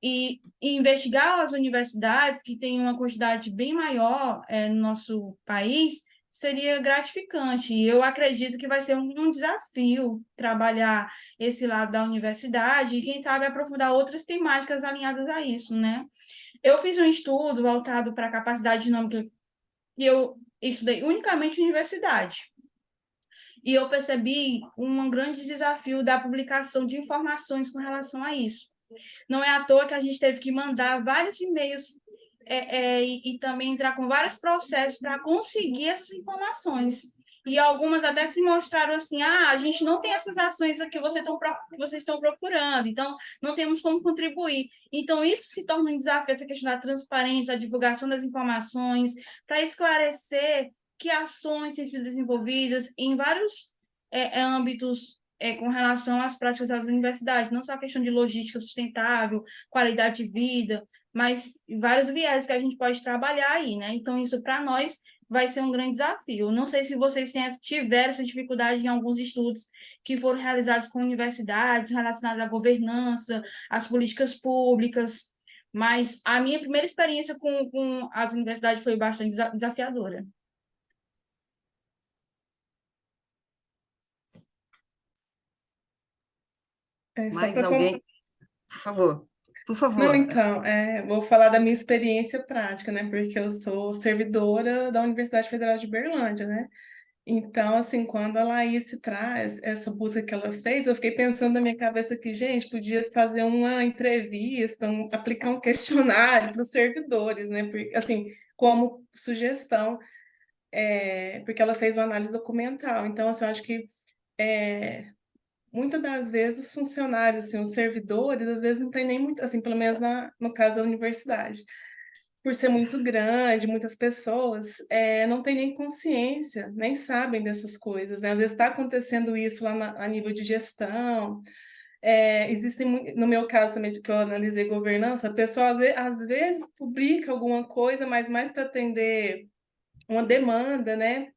e investigar as universidades que têm uma quantidade bem maior no nosso país seria gratificante. E eu acredito que vai ser um desafio trabalhar esse lado da universidade e, quem sabe, aprofundar outras temáticas alinhadas a isso, né? Eu fiz um estudo voltado para a capacidade dinâmica e eu estudei unicamente em universidade. E eu percebi um grande desafio da publicação de informações com relação a isso. Não é à toa que a gente teve que mandar vários e-mails e também entrar com vários processos para conseguir essas informações. E algumas até se mostraram assim, a gente não tem essas ações que vocês estão procurando, então não temos como contribuir. Então, isso se torna um desafio, essa questão da transparência, da divulgação das informações, para esclarecer que ações têm sido desenvolvidas em vários âmbitos com relação às práticas das universidades, não só a questão de logística sustentável, qualidade de vida, mas vários viés que a gente pode trabalhar aí, né? Então, isso para nós vai ser um grande desafio. Não sei se vocês tiveram essa dificuldade em alguns estudos que foram realizados com universidades, relacionados à governança, às políticas públicas, mas a minha primeira experiência com as universidades foi bastante desafiadora. Só Mais para alguém? Por favor. Por favor. Não, então, vou falar da minha experiência prática, né? Porque eu sou servidora da Universidade Federal de Berlândia, né? Então, assim, quando a Laís traz essa busca que ela fez, eu fiquei pensando na minha cabeça que, gente, podia fazer uma entrevista, aplicar um questionário para os servidores, né? Porque, assim, como sugestão, porque ela fez uma análise documental. Então, assim, eu acho que muitas das vezes os funcionários, assim, os servidores, às vezes não tem nem muito, assim, pelo menos no caso da universidade, por ser muito grande, muitas pessoas não têm nem consciência, nem sabem dessas coisas, né? Às vezes está acontecendo isso lá a nível de gestão. Existem, no meu caso também, que eu analisei governança, a pessoa às vezes publica alguma coisa, mas mais para atender uma demanda, né?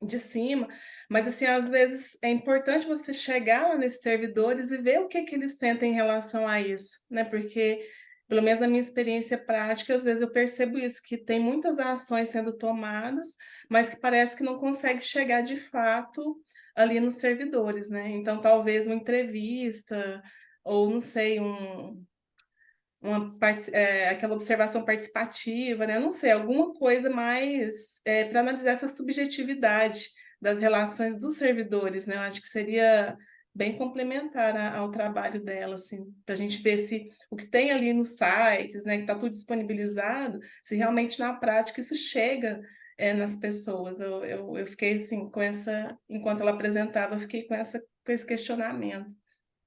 De cima, mas assim, às vezes é importante você chegar lá nesses servidores e ver o que que eles sentem em relação a isso, né? Porque, pelo menos na minha experiência prática, às vezes eu percebo isso, que tem muitas ações sendo tomadas, mas que parece que não consegue chegar de fato ali nos servidores, né? Então, talvez uma entrevista, ou não sei, aquela observação participativa, né? Não sei, alguma coisa mais para analisar essa subjetividade das relações dos servidores, né? Eu acho que seria bem complementar ao trabalho dela, assim, para a gente ver se o que tem ali nos sites, né, que está tudo disponibilizado, se realmente na prática isso chega nas pessoas. Eu fiquei assim enquanto ela apresentava, eu fiquei com esse questionamento.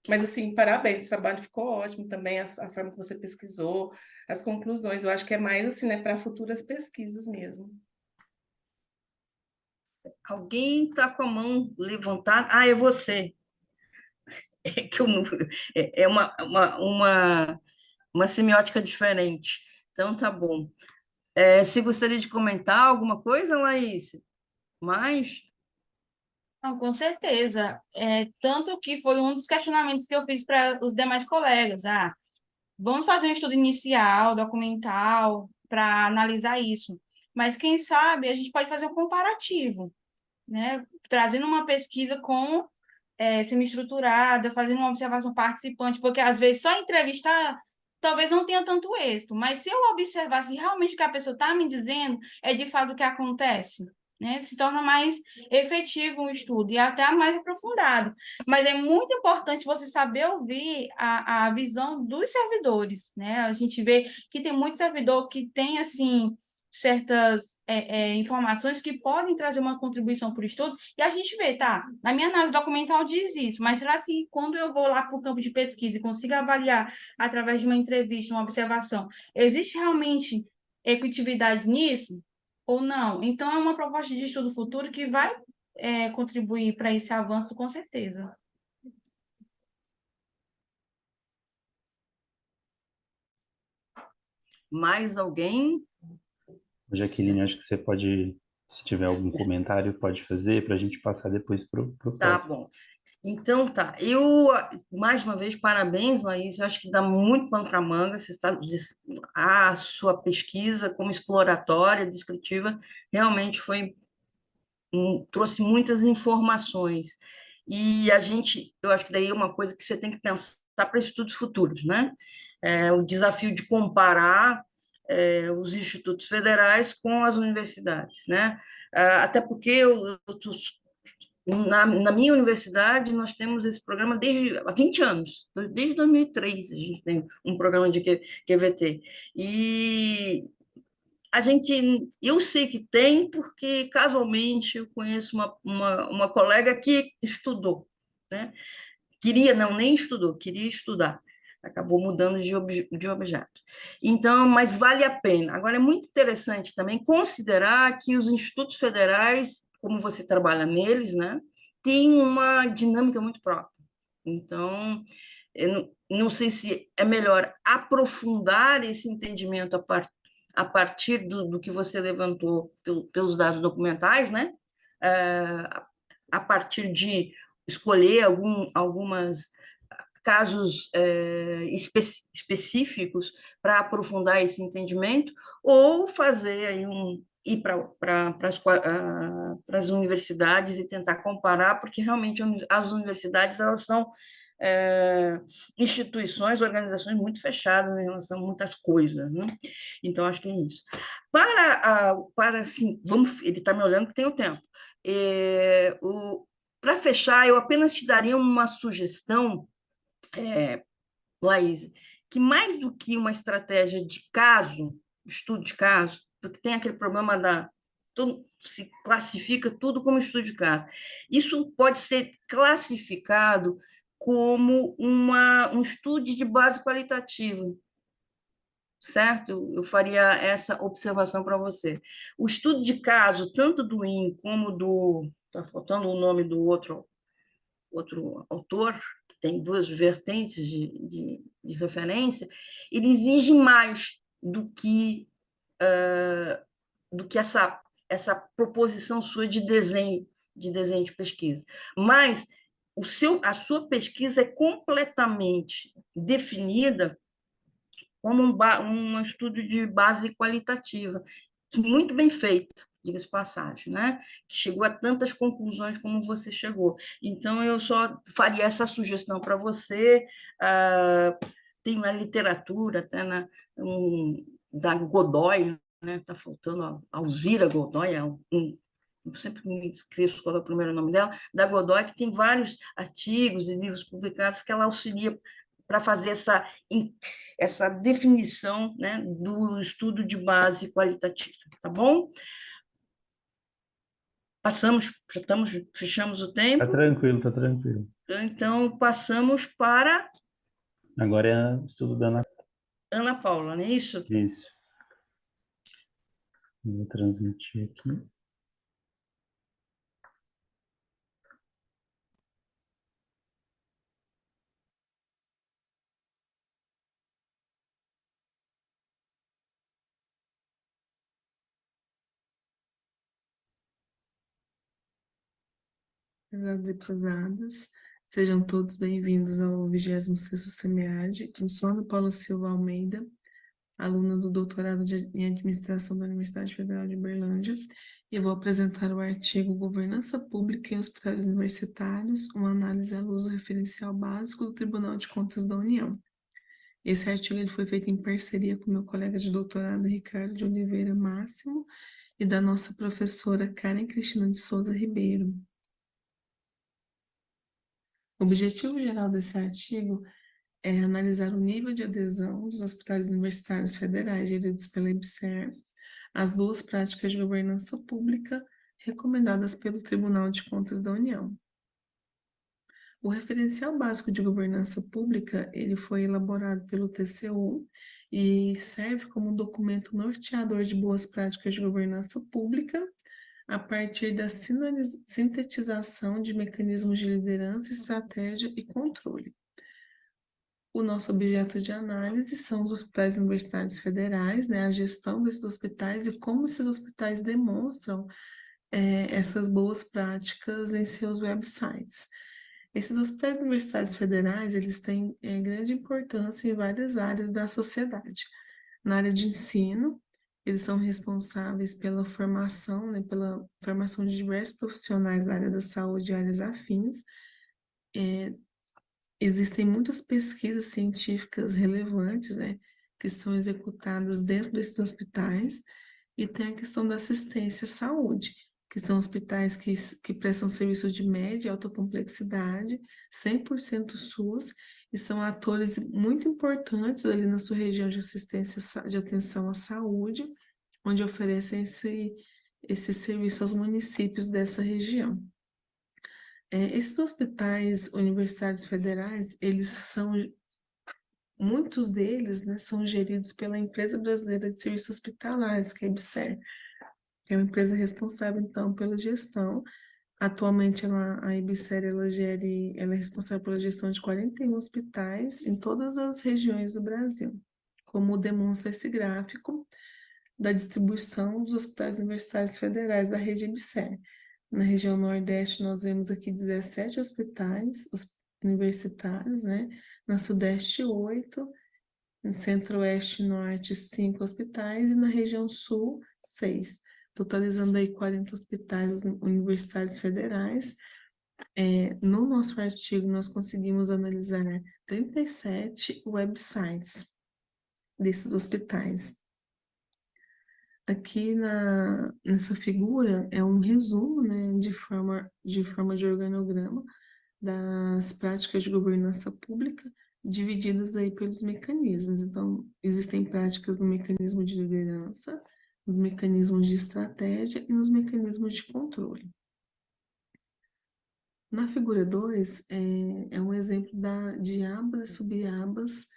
Mas, assim, parabéns, o trabalho ficou ótimo também, a forma que você pesquisou, as conclusões. Eu acho que é mais, assim, né, para futuras pesquisas mesmo. Alguém está com a mão levantada? É você. É que eu não, é uma semiótica diferente. Então, tá bom. Você gostaria de comentar alguma coisa, Laís? Mais? Não, com certeza. Tanto que foi um dos questionamentos que eu fiz para os demais colegas. Vamos fazer um estudo inicial, documental, para analisar isso. Mas quem sabe a gente pode fazer um comparativo, né? Trazendo uma pesquisa semi-estruturada, fazendo uma observação participante, porque às vezes só entrevistar talvez não tenha tanto êxito, mas se eu observar se realmente o que a pessoa está me dizendo é de fato o que acontece, né? Se torna mais efetivo o estudo e até mais aprofundado. Mas é muito importante você saber ouvir a visão dos servidores, né? A gente vê que tem muito servidor que tem, assim, certas informações que podem trazer uma contribuição para o estudo, e a gente vê, tá, na minha análise documental diz isso, mas será que quando eu vou lá para o campo de pesquisa e consigo avaliar através de uma entrevista, uma observação, existe realmente equitividade nisso ou não? Então, é uma proposta de estudo futuro que vai contribuir para esse avanço, com certeza. Mais alguém? Jaqueline, acho que você pode, se tiver algum comentário, pode fazer para a gente passar depois para o Tá próximo. bom. Então, tá. Eu, mais uma vez, parabéns, Laís. Eu acho que dá muito pano para manga. Você está, a sua pesquisa como exploratória, descritiva, realmente foi, trouxe muitas informações. E eu acho que daí é uma coisa que você tem que pensar para estudos futuros, né? O desafio de comparar os institutos federais com as universidades, né? Até porque na minha universidade, nós temos esse programa há 20 anos, desde 2003 a gente tem um programa de QVT. E eu sei que tem, porque casualmente eu conheço uma colega que estudou, né? Não, nem estudou, queria estudar. Acabou mudando de objeto. Então, mas vale a pena. Agora, é muito interessante também considerar que os institutos federais, como você trabalha neles, né, tem uma dinâmica muito própria. Então, eu não sei se é melhor aprofundar esse entendimento a partir do que você levantou pelos dados documentais, né? A partir de escolher algumas casos específicos para aprofundar esse entendimento, ou fazer aí ir para as universidades e tentar comparar, porque realmente as universidades elas são instituições, organizações muito fechadas em relação a muitas coisas, né? Então, acho que é isso. Assim, ele está me olhando que tem o tempo. Para fechar, eu apenas te daria uma sugestão, Laís, que mais do que uma estratégia de caso, estudo de caso, porque tem aquele problema se classifica tudo como estudo de caso. Isso pode ser classificado como um estudo de base qualitativa, certo? Eu faria essa observação para você. O estudo de caso, tanto do IN como está faltando o nome do outro autor, que tem duas vertentes de referência, ele exige mais do que essa proposição sua de desenho de pesquisa. Mas a sua pesquisa é completamente definida como um estudo de base qualitativa, muito bem feito, diga-se de passagem, né? Que chegou a tantas conclusões como você chegou. Então, eu só faria essa sugestão para você. Tem na literatura, até da Godoy, né? Está faltando a Alzira Godoy, eu sempre me esqueço qual é o primeiro nome dela, da Godoy, que tem vários artigos e livros publicados que ela auxilia para fazer essa definição, né, do estudo de base qualitativa, tá bom? Fechamos o tempo. Tá tranquilo, tá tranquilo. Então, passamos para Agora é o estudo da Ana Paula, não é isso? Isso. Vou transmitir aqui. Prezados e prezadas, sejam todos bem-vindos ao 26º SEMEAD. Eu sou Ana Paula Silva Almeida, aluna do doutorado em Administração da Universidade Federal de Uberlândia, e vou apresentar o artigo Governança Pública em Hospitais Universitários, uma análise à luz do referencial básico do Tribunal de Contas da União. Esse artigo ele foi feito em parceria com meu colega de doutorado, Ricardo de Oliveira Máximo, e da nossa professora Karen Cristina de Souza Ribeiro. O objetivo geral desse artigo é analisar o nível de adesão dos hospitais universitários federais geridos pela EBSER as boas práticas de governança pública recomendadas pelo Tribunal de Contas da União. O referencial básico de governança pública, ele foi elaborado pelo TCU e serve como um documento norteador de boas práticas de governança pública a partir da sintetização de mecanismos de liderança, estratégia e controle. O nosso objeto de análise são os hospitais universitários federais, né, a gestão desses hospitais e como esses hospitais demonstram essas boas práticas em seus websites. Esses hospitais universitários federais, eles têm grande importância em várias áreas da sociedade. Na área de ensino, eles são responsáveis pela formação, né, pela formação de diversos profissionais da área da saúde e áreas afins. Existem muitas pesquisas científicas relevantes, né, que são executadas dentro desses hospitais, e tem a questão da assistência à saúde, que são hospitais que prestam serviços de média e alta complexidade, 100% SUS, e são atores muito importantes ali na sua região de assistência, de atenção à saúde, onde oferecem esse serviço aos municípios dessa região. Esses hospitais universitários federais, muitos deles, né, são geridos pela Empresa Brasileira de Serviços Hospitalares, que é a EBSER, que é uma empresa responsável, então, pela gestão. Atualmente, a EBSER, ela é responsável pela gestão de 41 hospitais em todas as regiões do Brasil, como demonstra esse gráfico da distribuição dos hospitais universitários federais da rede EBSER. Na região Nordeste, nós vemos aqui 17 hospitais universitários, né? Na Sudeste, 8. No Centro-Oeste e Norte, 5 hospitais. E na região Sul, 6. Totalizando aí 40 hospitais universitários federais. No nosso artigo, nós conseguimos analisar 37 websites desses hospitais. Aqui nessa figura é um resumo, né, de forma de organograma das práticas de governança pública divididas aí pelos mecanismos. Então, existem práticas no mecanismo de liderança, nos mecanismos de estratégia e nos mecanismos de controle. Na figura 2, é um exemplo de abas e subabas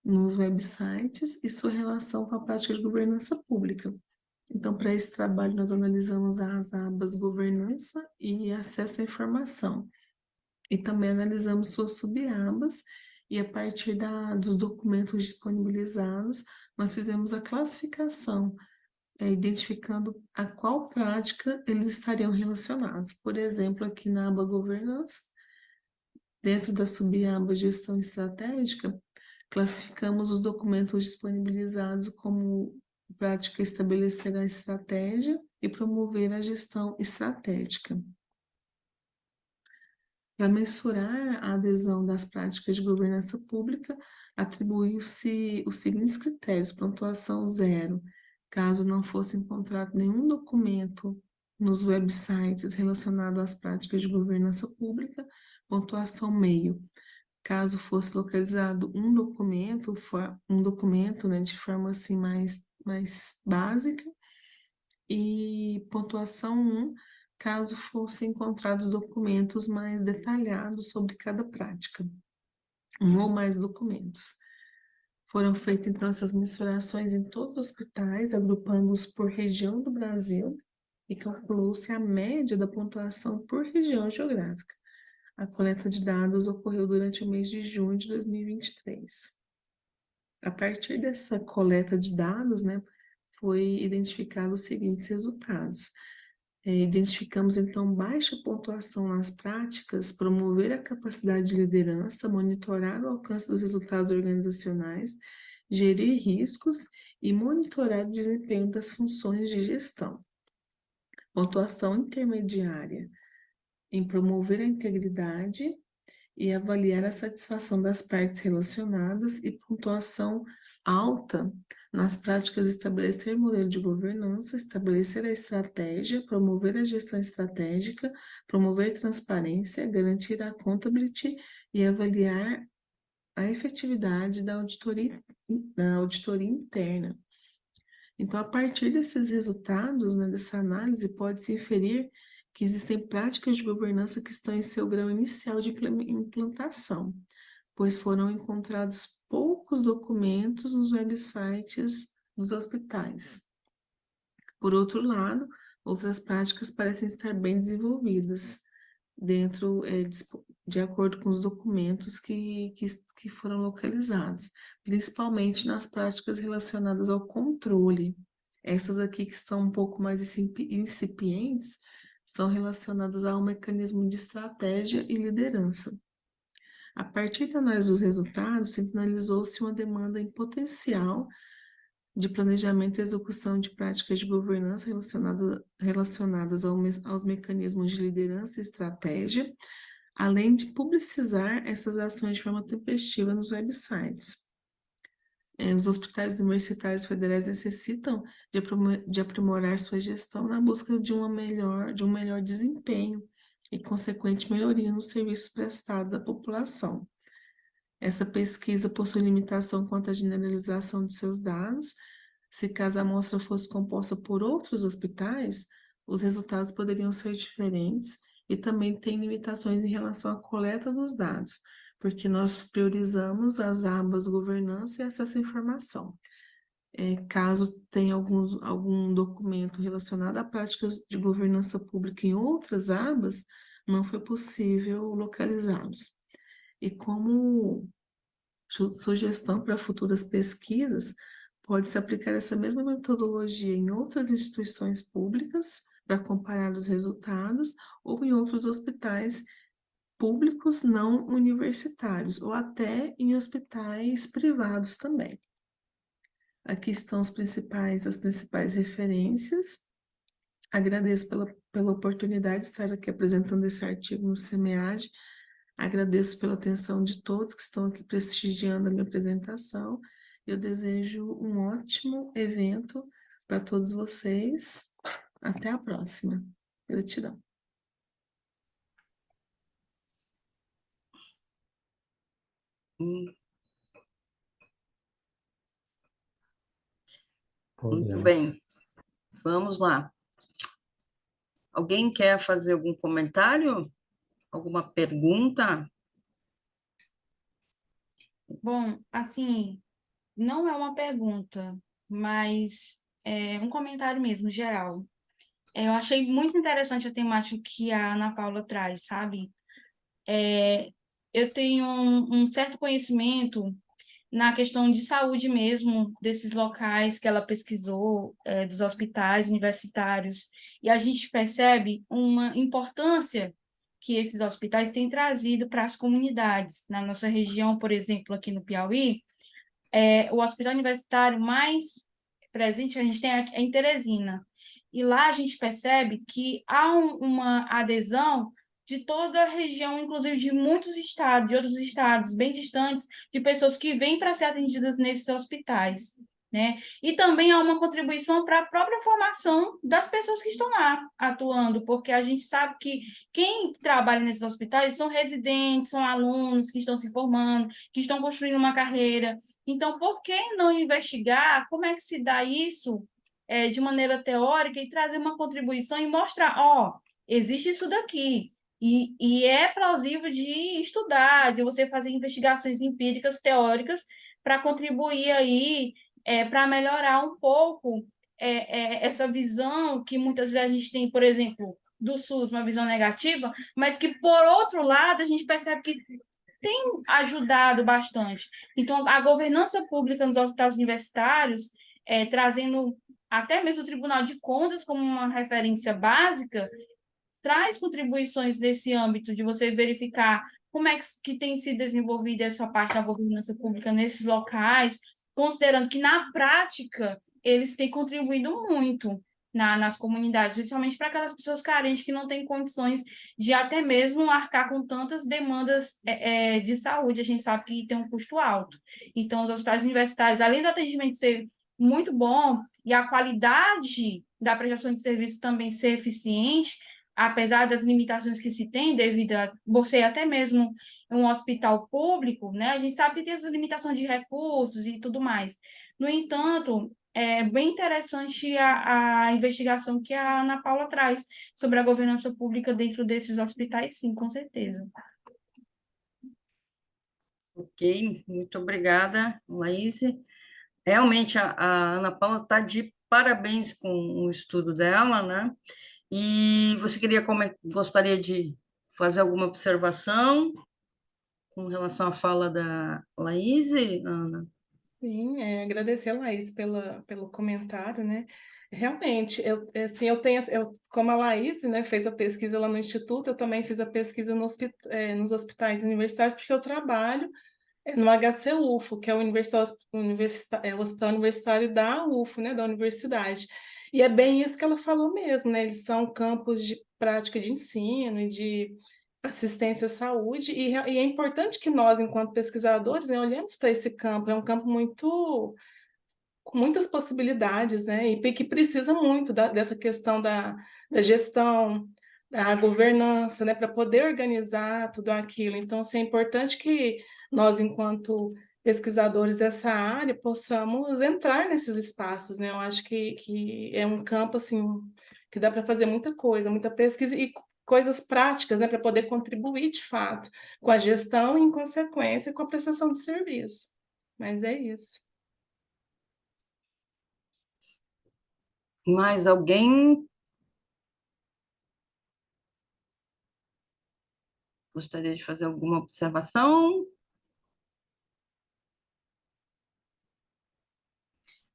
nos websites e sua relação com a prática de governança pública. Então, para esse trabalho, nós analisamos as abas governança e acesso à informação. E também analisamos suas subabas, e a partir dos documentos disponibilizados, nós fizemos a classificação, identificando a qual prática eles estariam relacionados. Por exemplo, aqui na aba governança, dentro da subaba gestão estratégica, classificamos os documentos disponibilizados como prática estabelecer a estratégia e promover a gestão estratégica. Para mensurar a adesão das práticas de governança pública, atribuiu-se os seguintes critérios: pontuação 0, caso não fosse encontrado nenhum documento nos websites relacionado às práticas de governança pública; pontuação meio, caso fosse localizado um documento, né, de forma assim mais básica; e pontuação 1, caso fossem encontrados documentos mais detalhados sobre cada prática, um ou mais documentos. Foram feitas, então, essas mensurações em todos os hospitais, agrupando-os por região do Brasil, e calculou-se a média da pontuação por região geográfica. A coleta de dados ocorreu durante o mês de junho de 2023. A partir dessa coleta de dados, né, foi identificado os seguintes resultados. Identificamos, então, baixa pontuação nas práticas, promover a capacidade de liderança, monitorar o alcance dos resultados organizacionais, gerir riscos e monitorar o desempenho das funções de gestão. Pontuação intermediária, em promover a integridade e avaliar a satisfação das partes relacionadas, e pontuação alta nas práticas estabelecer modelo de governança, estabelecer a estratégia, promover a gestão estratégica, promover transparência, garantir a accountability e avaliar a efetividade da auditoria interna. Então, a partir desses resultados, né, dessa análise, pode-se inferir que existem práticas de governança que estão em seu grau inicial de implantação, pois foram encontrados poucos documentos nos websites dos hospitais. Por outro lado, outras práticas parecem estar bem desenvolvidas, dentro, de acordo com os documentos que foram localizados, principalmente nas práticas relacionadas ao controle. Essas aqui que estão um pouco mais incipientes são relacionadas ao mecanismo de estratégia e liderança. A partir da análise dos resultados, sinalizou-se uma demanda em potencial de planejamento e execução de práticas de governança relacionadas aos mecanismos de liderança e estratégia, além de publicizar essas ações de forma tempestiva nos websites. Os hospitais universitários federais necessitam de aprimorar sua gestão na busca de um melhor desempenho e consequente melhoria nos serviços prestados à população. Essa pesquisa possui limitação quanto à generalização de seus dados. Se caso a amostra fosse composta por outros hospitais, os resultados poderiam ser diferentes e também tem limitações em relação à coleta dos dados, porque nós priorizamos as abas governança e acesso à informação. Caso tenha algum documento relacionado a práticas de governança pública em outras abas, não foi possível localizá-los. E como sugestão para futuras pesquisas, pode-se aplicar essa mesma metodologia em outras instituições públicas para comparar os resultados ou em outros hospitais públicos não universitários ou até em hospitais privados também. Aqui estão as principais referências. Agradeço pela oportunidade de estar aqui apresentando esse artigo no SEMEAD. Agradeço pela atenção de todos que estão aqui prestigiando a minha apresentação. Eu desejo um ótimo evento para todos vocês. Até a próxima. Gratidão. Muito bem. Vamos lá. Alguém quer fazer algum comentário? Alguma pergunta? Bom, assim, não é uma pergunta, mas é um comentário mesmo, geral. Eu achei muito interessante a temática que a Ana Paula traz, sabe? Eu tenho um certo conhecimento na questão de saúde mesmo, desses locais que ela pesquisou, dos hospitais universitários, e a gente percebe uma importância que esses hospitais têm trazido para as comunidades. Na nossa região, por exemplo, aqui no Piauí, o hospital universitário mais presente a gente tem aqui, é em Teresina. E lá a gente percebe que há uma adesão de toda a região, inclusive de muitos estados, de outros estados bem distantes, de pessoas que vêm para ser atendidas nesses hospitais, né? E também há uma contribuição para a própria formação das pessoas que estão lá atuando, porque a gente sabe que quem trabalha nesses hospitais são residentes, são alunos que estão se formando, que estão construindo uma carreira. Então, por que não investigar como é que se dá isso de maneira teórica e trazer uma contribuição e mostrar, existe isso daqui, e é plausível de estudar, de você fazer investigações empíricas, teóricas, para contribuir aí, para melhorar um pouco essa visão que muitas vezes a gente tem, por exemplo, do SUS, uma visão negativa, mas que, por outro lado, a gente percebe que tem ajudado bastante. Então, a governança pública nos hospitais universitários, trazendo até mesmo o Tribunal de Contas como uma referência básica, traz contribuições nesse âmbito de você verificar como é que tem se desenvolvida essa parte da governança pública nesses locais, considerando que, na prática, eles têm contribuído muito nas comunidades, principalmente para aquelas pessoas carentes que não têm condições de até mesmo arcar com tantas demandas de saúde. A gente sabe que tem um custo alto. Então, os hospitais universitários, além do atendimento ser muito bom e a qualidade da prestação de serviço também ser eficiente, apesar das limitações que se tem devido a você até mesmo um hospital público, né? A gente sabe que tem essas limitações de recursos e tudo mais. No entanto, é bem interessante a investigação que a Ana Paula traz sobre a governança pública dentro desses hospitais, sim, com certeza. Ok, muito obrigada, Laís. Realmente, a Ana Paula está de parabéns com o estudo dela, né? E você gostaria de fazer alguma observação com relação à fala da Laís, Ana? Sim, agradecer a Laís pelo comentário, né? Realmente, assim, eu tenho, como a Laís, né, fez a pesquisa lá no Instituto, eu também fiz a pesquisa nos hospitais universitários, porque eu trabalho no HCUFO, que é o Hospital Universitário da UFO, né, da universidade. E é bem isso que ela falou mesmo, né? Eles são campos de prática de ensino e de assistência à saúde, e é importante que nós, enquanto pesquisadores, né, olhemos para esse campo. É um campo com muitas possibilidades, né? E que precisa muito dessa questão da gestão, da governança, né? Para poder organizar tudo aquilo. Então, assim, é importante que nós, enquanto pesquisadores dessa área, possamos entrar nesses espaços, né? Eu acho que é um campo, assim, que dá para fazer muita coisa, muita pesquisa e coisas práticas, né? Para poder contribuir, de fato, com a gestão e, em consequência, com a prestação de serviço. Mas é isso. Mais alguém gostaria de fazer alguma observação?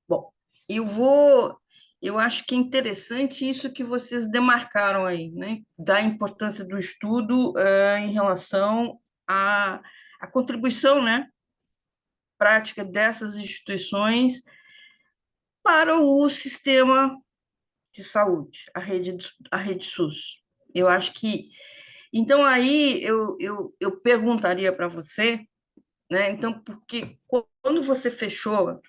Bom, eu acho que é interessante isso que vocês demarcaram aí, né? Da importância do estudo em relação à contribuição, né? Prática dessas instituições para o sistema de saúde, a rede SUS. Eu acho que. Então, aí eu perguntaria para você, né? Então, porque quando você fechou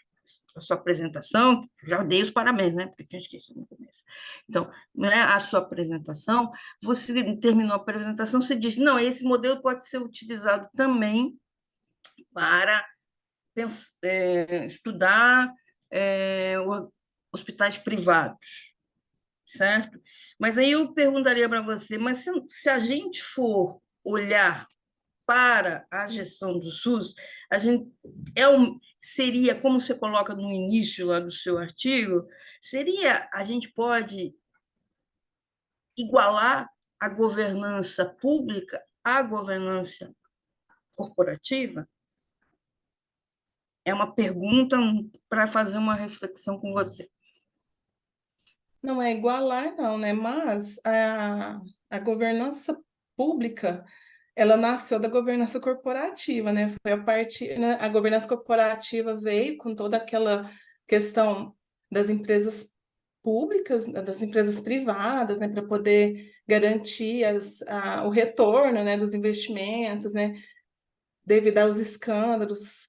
a sua apresentação, já dei os parabéns, né? Porque tinha esquecido no começo. Então, né, a sua apresentação, você terminou a apresentação, você disse, não, esse modelo pode ser utilizado também para estudar hospitais privados, certo? Mas aí eu perguntaria para você, mas se a gente for olhar para a gestão do SUS, a gente seria, como você coloca no início lá do seu artigo, a gente pode igualar a governança pública à governança corporativa? É uma pergunta para fazer uma reflexão com você. Não é igualar, não, né? Mas a governança pública, ela nasceu da governança corporativa, né? Foi a partir, né? A governança corporativa veio com toda aquela questão das empresas públicas, das empresas privadas, né? Para poder garantir o retorno, né? Dos investimentos, né? Devido aos escândalos,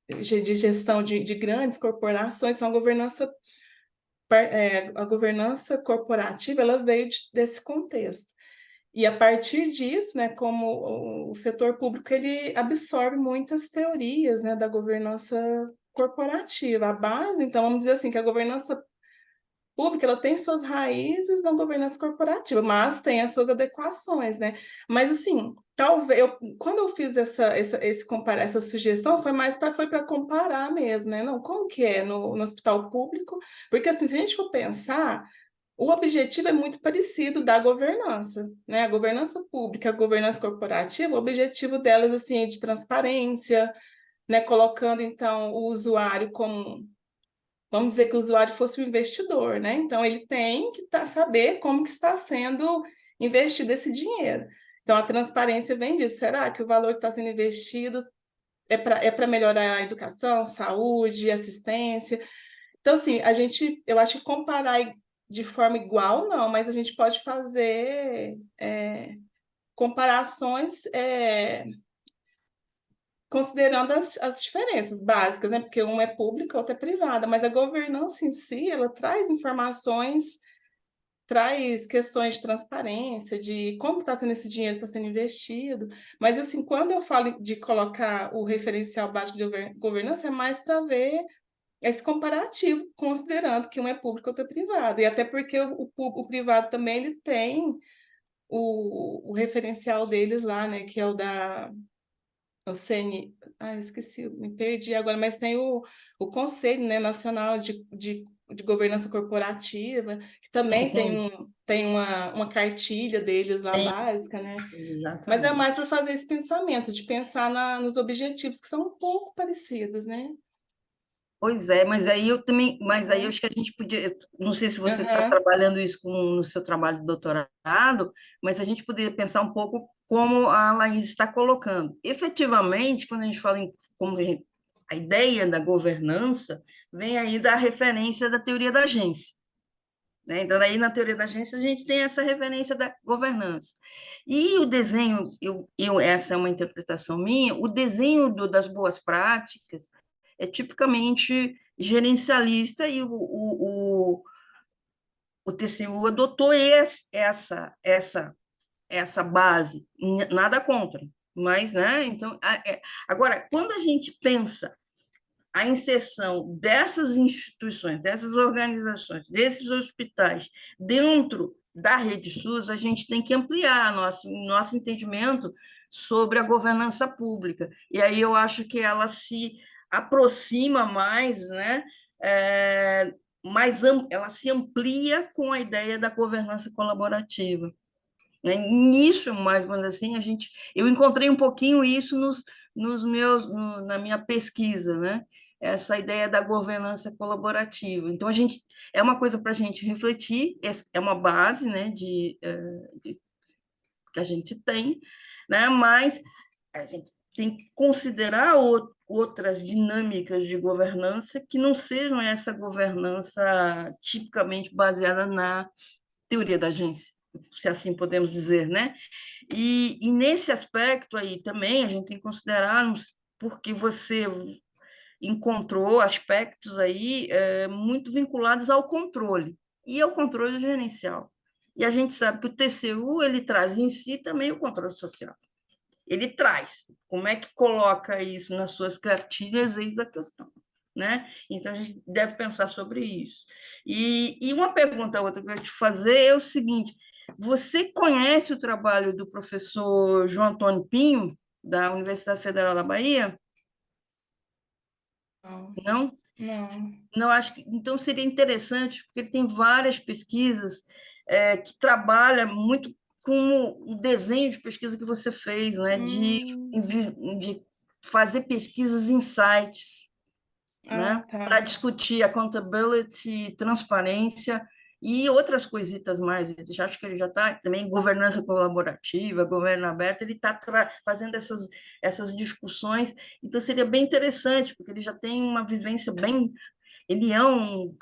de gestão de grandes corporações, então a governança corporativa, ela veio desse contexto. E a partir disso, né, como o setor público ele absorve muitas teorias, né, da governança corporativa. A base, então, vamos dizer assim, que a governança pública ela tem suas raízes na governança corporativa, mas tem as suas adequações, né? Mas assim, talvez quando eu fiz essa sugestão foi para comparar mesmo, né? Não, como que é no hospital público? Porque assim, se a gente for pensar, o objetivo é muito parecido da governança, né? A governança pública, a governança corporativa, o objetivo delas assim é de transparência, né? Colocando então o usuário como, vamos dizer que o usuário fosse um investidor, né? Então ele tem que saber como que está sendo investido esse dinheiro. Então a transparência vem disso. Será que o valor que está sendo investido é para melhorar a educação, saúde, assistência? Então, assim, eu acho que comparar de forma igual, não, mas a gente pode fazer comparações considerando as diferenças básicas, né? Porque uma é pública, outra é privada, mas a governança em si, ela traz informações, traz questões de transparência, de como está sendo esse dinheiro, está sendo investido. Mas, assim, quando eu falo de colocar o referencial básico de governança, é mais para ver esse comparativo, considerando que um é público e outro é privado. E até porque o privado também ele tem o referencial deles lá, né? Que é o CN, eu esqueci, me perdi agora, mas tem o Conselho, né, Nacional de Governança Corporativa, que também Tem, tem uma cartilha deles lá tem, básica, né? Mas é exatamente. mais para fazer esse pensamento, de pensar nos objetivos que são um pouco parecidos, né? Pois é, mas aí eu também, mas aí eu Uhum. acho que a gente podia, não sei se você está Aham. trabalhando isso no seu trabalho de doutorado, mas a gente poderia pensar um pouco como a Laís está colocando. Efetivamente, quando a gente fala em como a ideia da governança, vem aí da referência da teoria da agência. Né? Então, aí na teoria da agência, a gente tem essa referência da governança. E o desenho, essa é uma interpretação minha, o desenho das boas práticas é tipicamente gerencialista e o TCU adotou essa base, nada contra, mas, né, então, agora, quando a gente pensa a inserção dessas instituições, dessas organizações, desses hospitais dentro da rede SUS, a gente tem que ampliar nosso entendimento sobre a governança pública. E aí eu acho que ela se aproxima mais, né? Ela se amplia com a ideia da governança colaborativa. Né? Nisso, mais ou menos assim, eu encontrei um pouquinho isso na minha pesquisa, né? Essa ideia da governança colaborativa. Então, é uma coisa para a gente refletir, é uma base, né, que a gente tem, né? Mas a gente tem que considerar outras dinâmicas de governança que não sejam essa governança tipicamente baseada na teoria da agência, se assim podemos dizer, né? E nesse aspecto aí também a gente tem que considerar, porque você encontrou aspectos aí muito vinculados ao controle, e ao controle gerencial. E a gente sabe que o TCU, ele traz em si também o controle social. Ele traz. Como é que coloca isso nas suas cartilhas, eis a questão. Né? Então, a gente deve pensar sobre isso. E uma pergunta outra que eu quero te fazer é o seguinte: você conhece o trabalho do professor João Antônio Pinho, da Universidade Federal da Bahia? Não, Não? não. Não, acho que então seria interessante, porque ele tem várias pesquisas que trabalham muito com o desenho de pesquisa que você fez, né? Hum, De fazer pesquisas em sites, né? Para tá. discutir accountability, transparência e outras coisitas mais. Eu já acho que ele já está também governança colaborativa, governo aberto, ele está fazendo essas discussões. Então seria bem interessante, porque ele já tem uma vivência bem. Ele é uma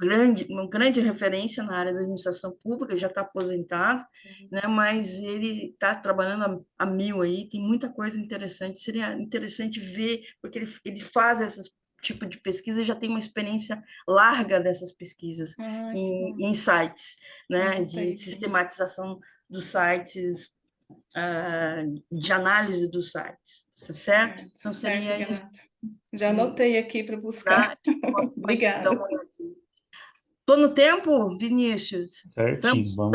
grande referência na área da administração pública, já está aposentado, né? Mas ele está trabalhando a mil aí, tem muita coisa interessante. Seria interessante ver, porque ele faz essas tipo de pesquisa e já tem uma experiência larga dessas pesquisas Que bom. em sites, né? De Anotei aqui. sistematização dos sites, de análise dos sites, certo? Certo, Então certo, seria Renata. Já anotei aqui para buscar. tá? Pode dar Obrigada. uma olhadinha. Estou no tempo, Vinícius? Certinho, Estamos no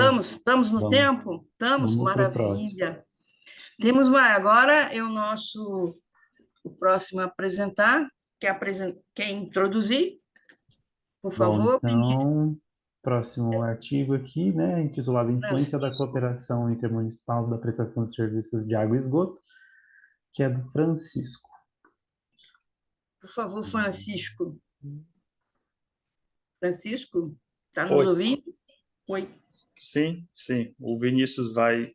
vamos, tempo? Estamos, vamos para o próximo. maravilha. Temos mais. Agora é o próximo a apresentar. Quer introduzir? Por Bom, favor, Vinícius. então, próximo artigo aqui, né, intitulado Influência da Francisco. Cooperação Intermunicipal da Prestação de Serviços de Água e Esgoto, que é do Francisco. Por favor, Francisco. Francisco, está nos Oi. ouvindo? Oi. Sim, sim. O Vinícius vai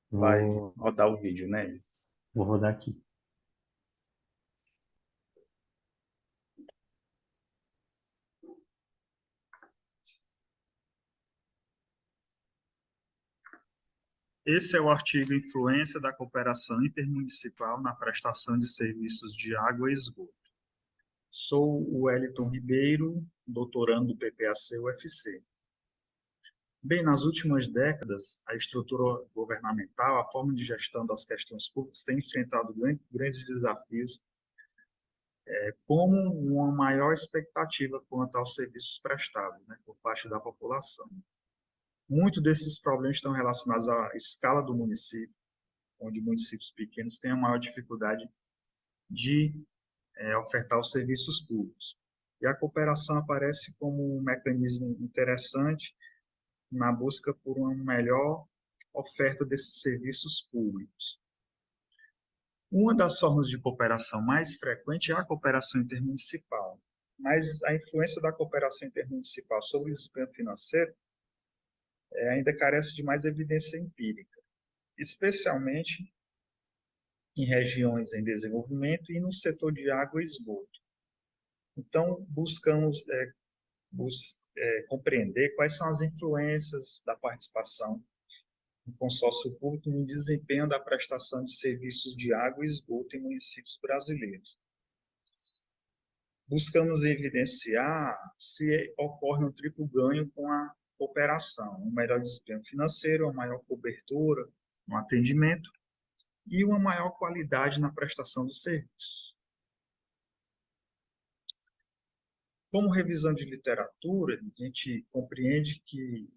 Vou, rodar o vídeo, né? vou rodar aqui. Esse é o artigo Influência da Cooperação Intermunicipal na Prestação de Serviços de Água e Esgoto. Sou o Wellington Ribeiro, doutorando do PPAC-UFC. Bem, nas últimas décadas, a estrutura governamental, a forma de gestão das questões públicas tem enfrentado grandes desafios como uma maior expectativa quanto aos serviços prestados, né, por parte da população. Muitos desses problemas estão relacionados à escala do município, onde municípios pequenos têm a maior dificuldade de ofertar os serviços públicos. E a cooperação aparece como um mecanismo interessante na busca por uma melhor oferta desses serviços públicos. Uma das formas de cooperação mais frequente é a cooperação intermunicipal, mas a influência da cooperação intermunicipal sobre o desempenho financeiro ainda carece de mais evidência empírica, especialmente em regiões em desenvolvimento e no setor de água e esgoto. Então, buscamos compreender quais são as influências da participação no consórcio público no desempenho da prestação de serviços de água e esgoto em municípios brasileiros. Buscamos evidenciar se ocorre um triplo ganho com a cooperação, um melhor desempenho financeiro, uma maior cobertura no atendimento e uma maior qualidade na prestação dos serviços. Como revisão de literatura, a gente compreende que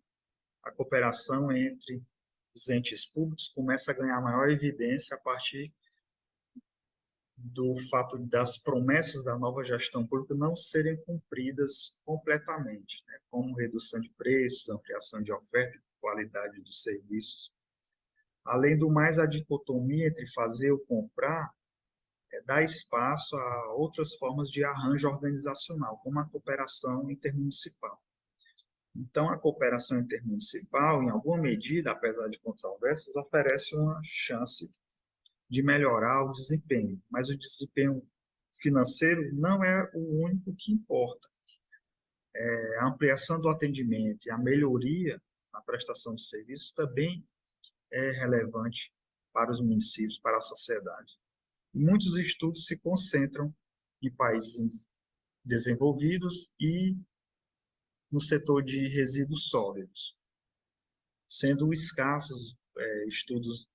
a cooperação entre os entes públicos começa a ganhar maior evidência a partir do fato das promessas da nova gestão pública não serem cumpridas completamente, né, como redução de preços, ampliação de oferta e qualidade dos serviços. Além do mais, a dicotomia entre fazer ou comprar dá espaço a outras formas de arranjo organizacional, como a cooperação intermunicipal. Então, a cooperação intermunicipal, em alguma medida, apesar de controvérsias, oferece uma chance de melhorar o desempenho, mas o desempenho financeiro não é o único que importa. A ampliação do atendimento e a melhoria na prestação de serviços também é relevante para os municípios, para a sociedade. Muitos estudos se concentram em países desenvolvidos e no setor de resíduos sólidos, sendo escassos estudos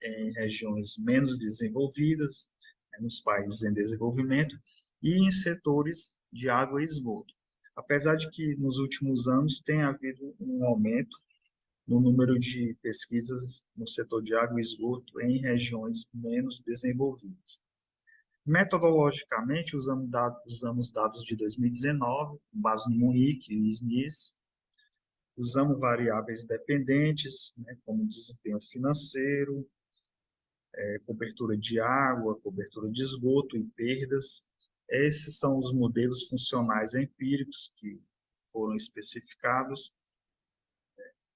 em regiões menos desenvolvidas, nos países em desenvolvimento, e em setores de água e esgoto. Apesar de que, nos últimos anos, tem havido um aumento no número de pesquisas no setor de água e esgoto em regiões menos desenvolvidas. Metodologicamente, usamos dados de 2019, com base no MUNIC e SNIS, usamos variáveis dependentes, né, como desempenho financeiro, cobertura de água, cobertura de esgoto e perdas. Esses são os modelos funcionais empíricos que foram especificados.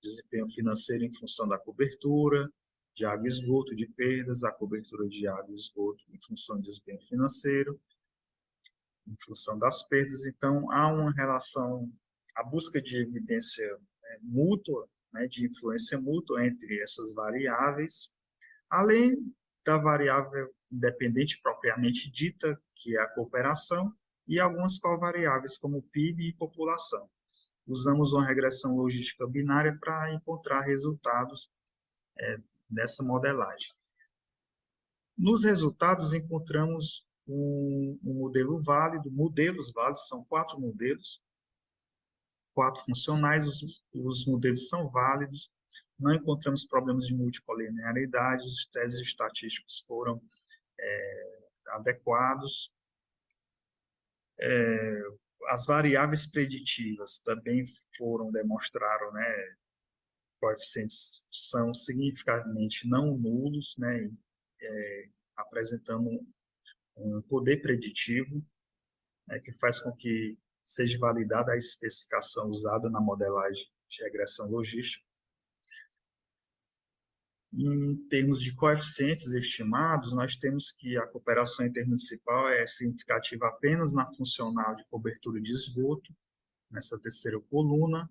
Desempenho financeiro em função da cobertura de água e esgoto, de perdas, a cobertura de água e esgoto em função do desempenho financeiro, em função das perdas. Então, há uma relação, a busca de evidência mútua, né, de influência mútua entre essas variáveis, além da variável independente propriamente dita, que é a cooperação, e algumas covariáveis, como PIB e população. Usamos uma regressão logística binária para encontrar resultados dessa modelagem. Nos resultados, encontramos um modelo válido, modelos válidos, são 4 modelos, 4 funcionais, os modelos são válidos, não encontramos problemas de multicolinearidade, os testes estatísticos foram adequados. As variáveis preditivas também demonstraram, né, coeficientes são significativamente não nulos, né, apresentando um poder preditivo, né, que faz com que seja validada a especificação usada na modelagem de regressão logística. Em termos de coeficientes estimados, nós temos que a cooperação intermunicipal é significativa apenas na funcional de cobertura de esgoto, nessa terceira coluna,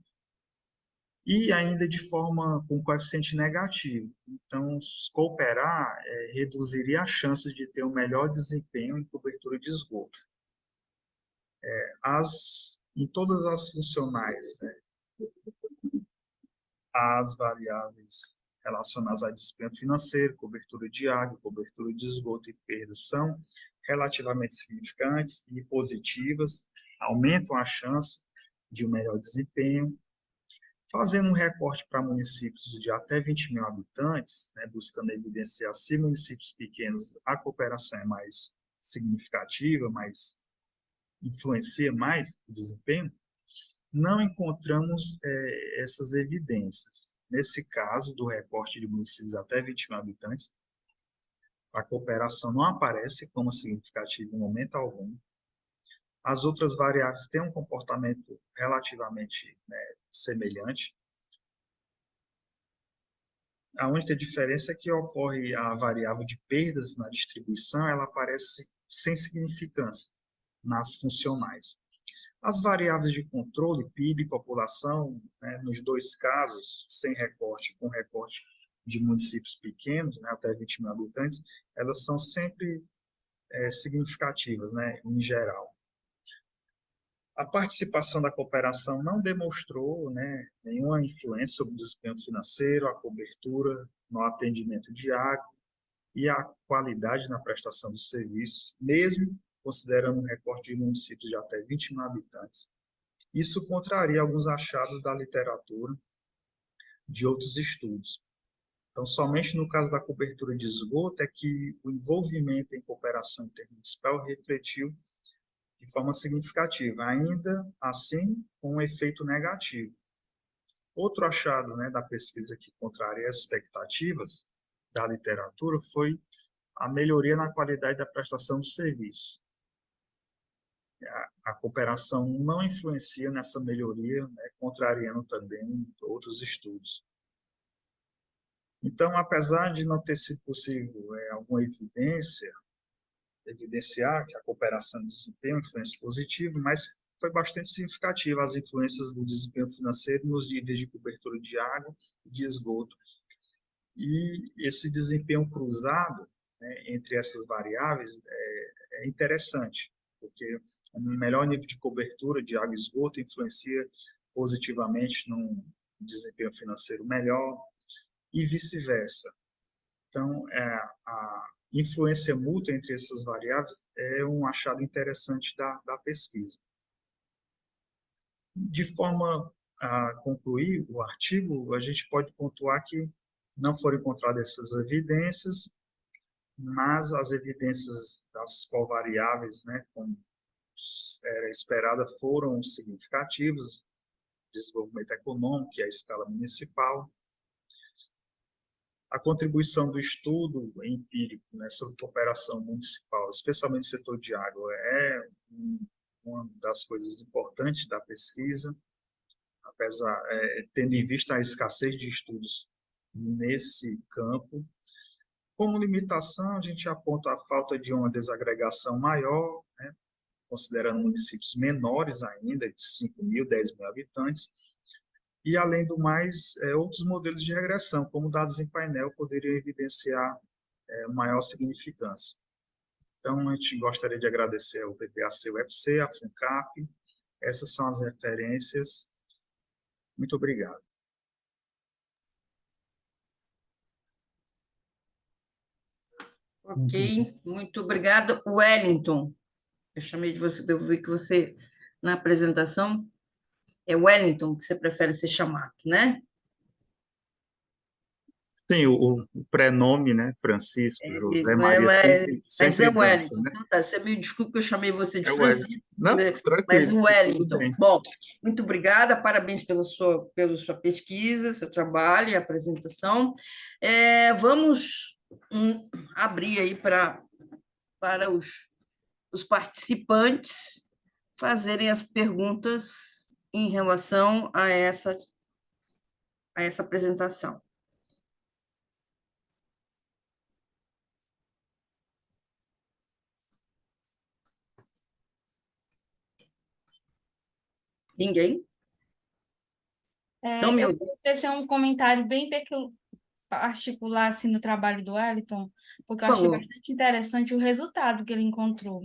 e ainda de forma com coeficiente negativo. Então, cooperar reduziria a chance de ter um melhor desempenho em cobertura de esgoto. Em todas as funcionais, né, as variáveis relacionadas a desempenho financeiro, cobertura de água, cobertura de esgoto e perdas são relativamente significantes e positivas, aumentam a chance de um melhor desempenho. Fazendo um recorte para municípios de até 20 mil habitantes, né, buscando evidenciar se municípios pequenos a cooperação é mais significativa, mais influencia mais o desempenho, não encontramos essas evidências. Nesse caso, do recorte de municípios até 20 mil habitantes, a cooperação não aparece como significativa em momento algum. As outras variáveis têm um comportamento relativamente, né, semelhante. A única diferença é que ocorre a variável de perdas na distribuição, ela aparece sem significância nas funcionais. As variáveis de controle, PIB e população, né, nos dois casos, sem recorte, com recorte de municípios pequenos, né, até 20 mil habitantes, elas são sempre significativas, né, em geral. A participação da cooperação não demonstrou, né, nenhuma influência sobre o desempenho financeiro, a cobertura no atendimento diário e a qualidade na prestação de serviços, mesmo considerando um recorte de municípios de até 20 mil habitantes. Isso contraria alguns achados da literatura de outros estudos. Então, somente no caso da cobertura de esgoto é que o envolvimento em cooperação intermunicipal refletiu de forma significativa, ainda assim com um efeito negativo. Outro achado, né, da pesquisa que contraria as expectativas da literatura foi a melhoria na qualidade da prestação de serviço. A cooperação não influencia nessa melhoria, né, contrariando também outros estudos. Então, apesar de não ter sido possível alguma evidenciar que a cooperação desempenha uma influência positiva, mas foi bastante significativa as influências do desempenho financeiro nos níveis de cobertura de água e de esgoto. E esse desempenho cruzado, né, entre essas variáveis é interessante, porque um melhor nível de cobertura de água e esgoto influencia positivamente num desempenho financeiro melhor e vice-versa. Então, a influência mútua entre essas variáveis é um achado interessante da pesquisa. De forma a concluir o artigo, a gente pode pontuar que não foram encontradas essas evidências, mas as evidências das covariáveis, né, como era esperada, foram significativas, desenvolvimento econômico e a escala municipal. A contribuição do estudo empírico, né, sobre cooperação municipal, especialmente no setor de água, é uma das coisas importantes da pesquisa, apesar, tendo em vista a escassez de estudos nesse campo. Como limitação, a gente aponta a falta de uma desagregação maior, né, considerando municípios menores ainda, de 5 mil, 10 mil habitantes, e, além do mais, outros modelos de regressão, como dados em painel, poderiam evidenciar maior significância. Então, a gente gostaria de agradecer ao PPAC-UFC, à FUNCAP. Essas são as referências. Muito obrigado. Ok, muito obrigado. Wellington, eu chamei de você, eu vi que você, na apresentação, é Wellington que você prefere ser chamado, né? Tem o prenome, né? Francisco, José, Maria, Mas sempre é dança, Wellington. né? Então tá, você me desculpe que eu chamei você de É o Wellington. Francisco, Não, mas tranquilo, o tudo Wellington. bem. Bom, muito obrigada, parabéns pela sua pesquisa, seu trabalho e apresentação. Vamos abrir aí para os participantes fazerem as perguntas em relação a essa apresentação. Ninguém? Estão me Eu ouvindo? vou tecer um comentário bem particular assim, no trabalho do Wellington, porque Por eu achei favor. bastante interessante o resultado que ele encontrou.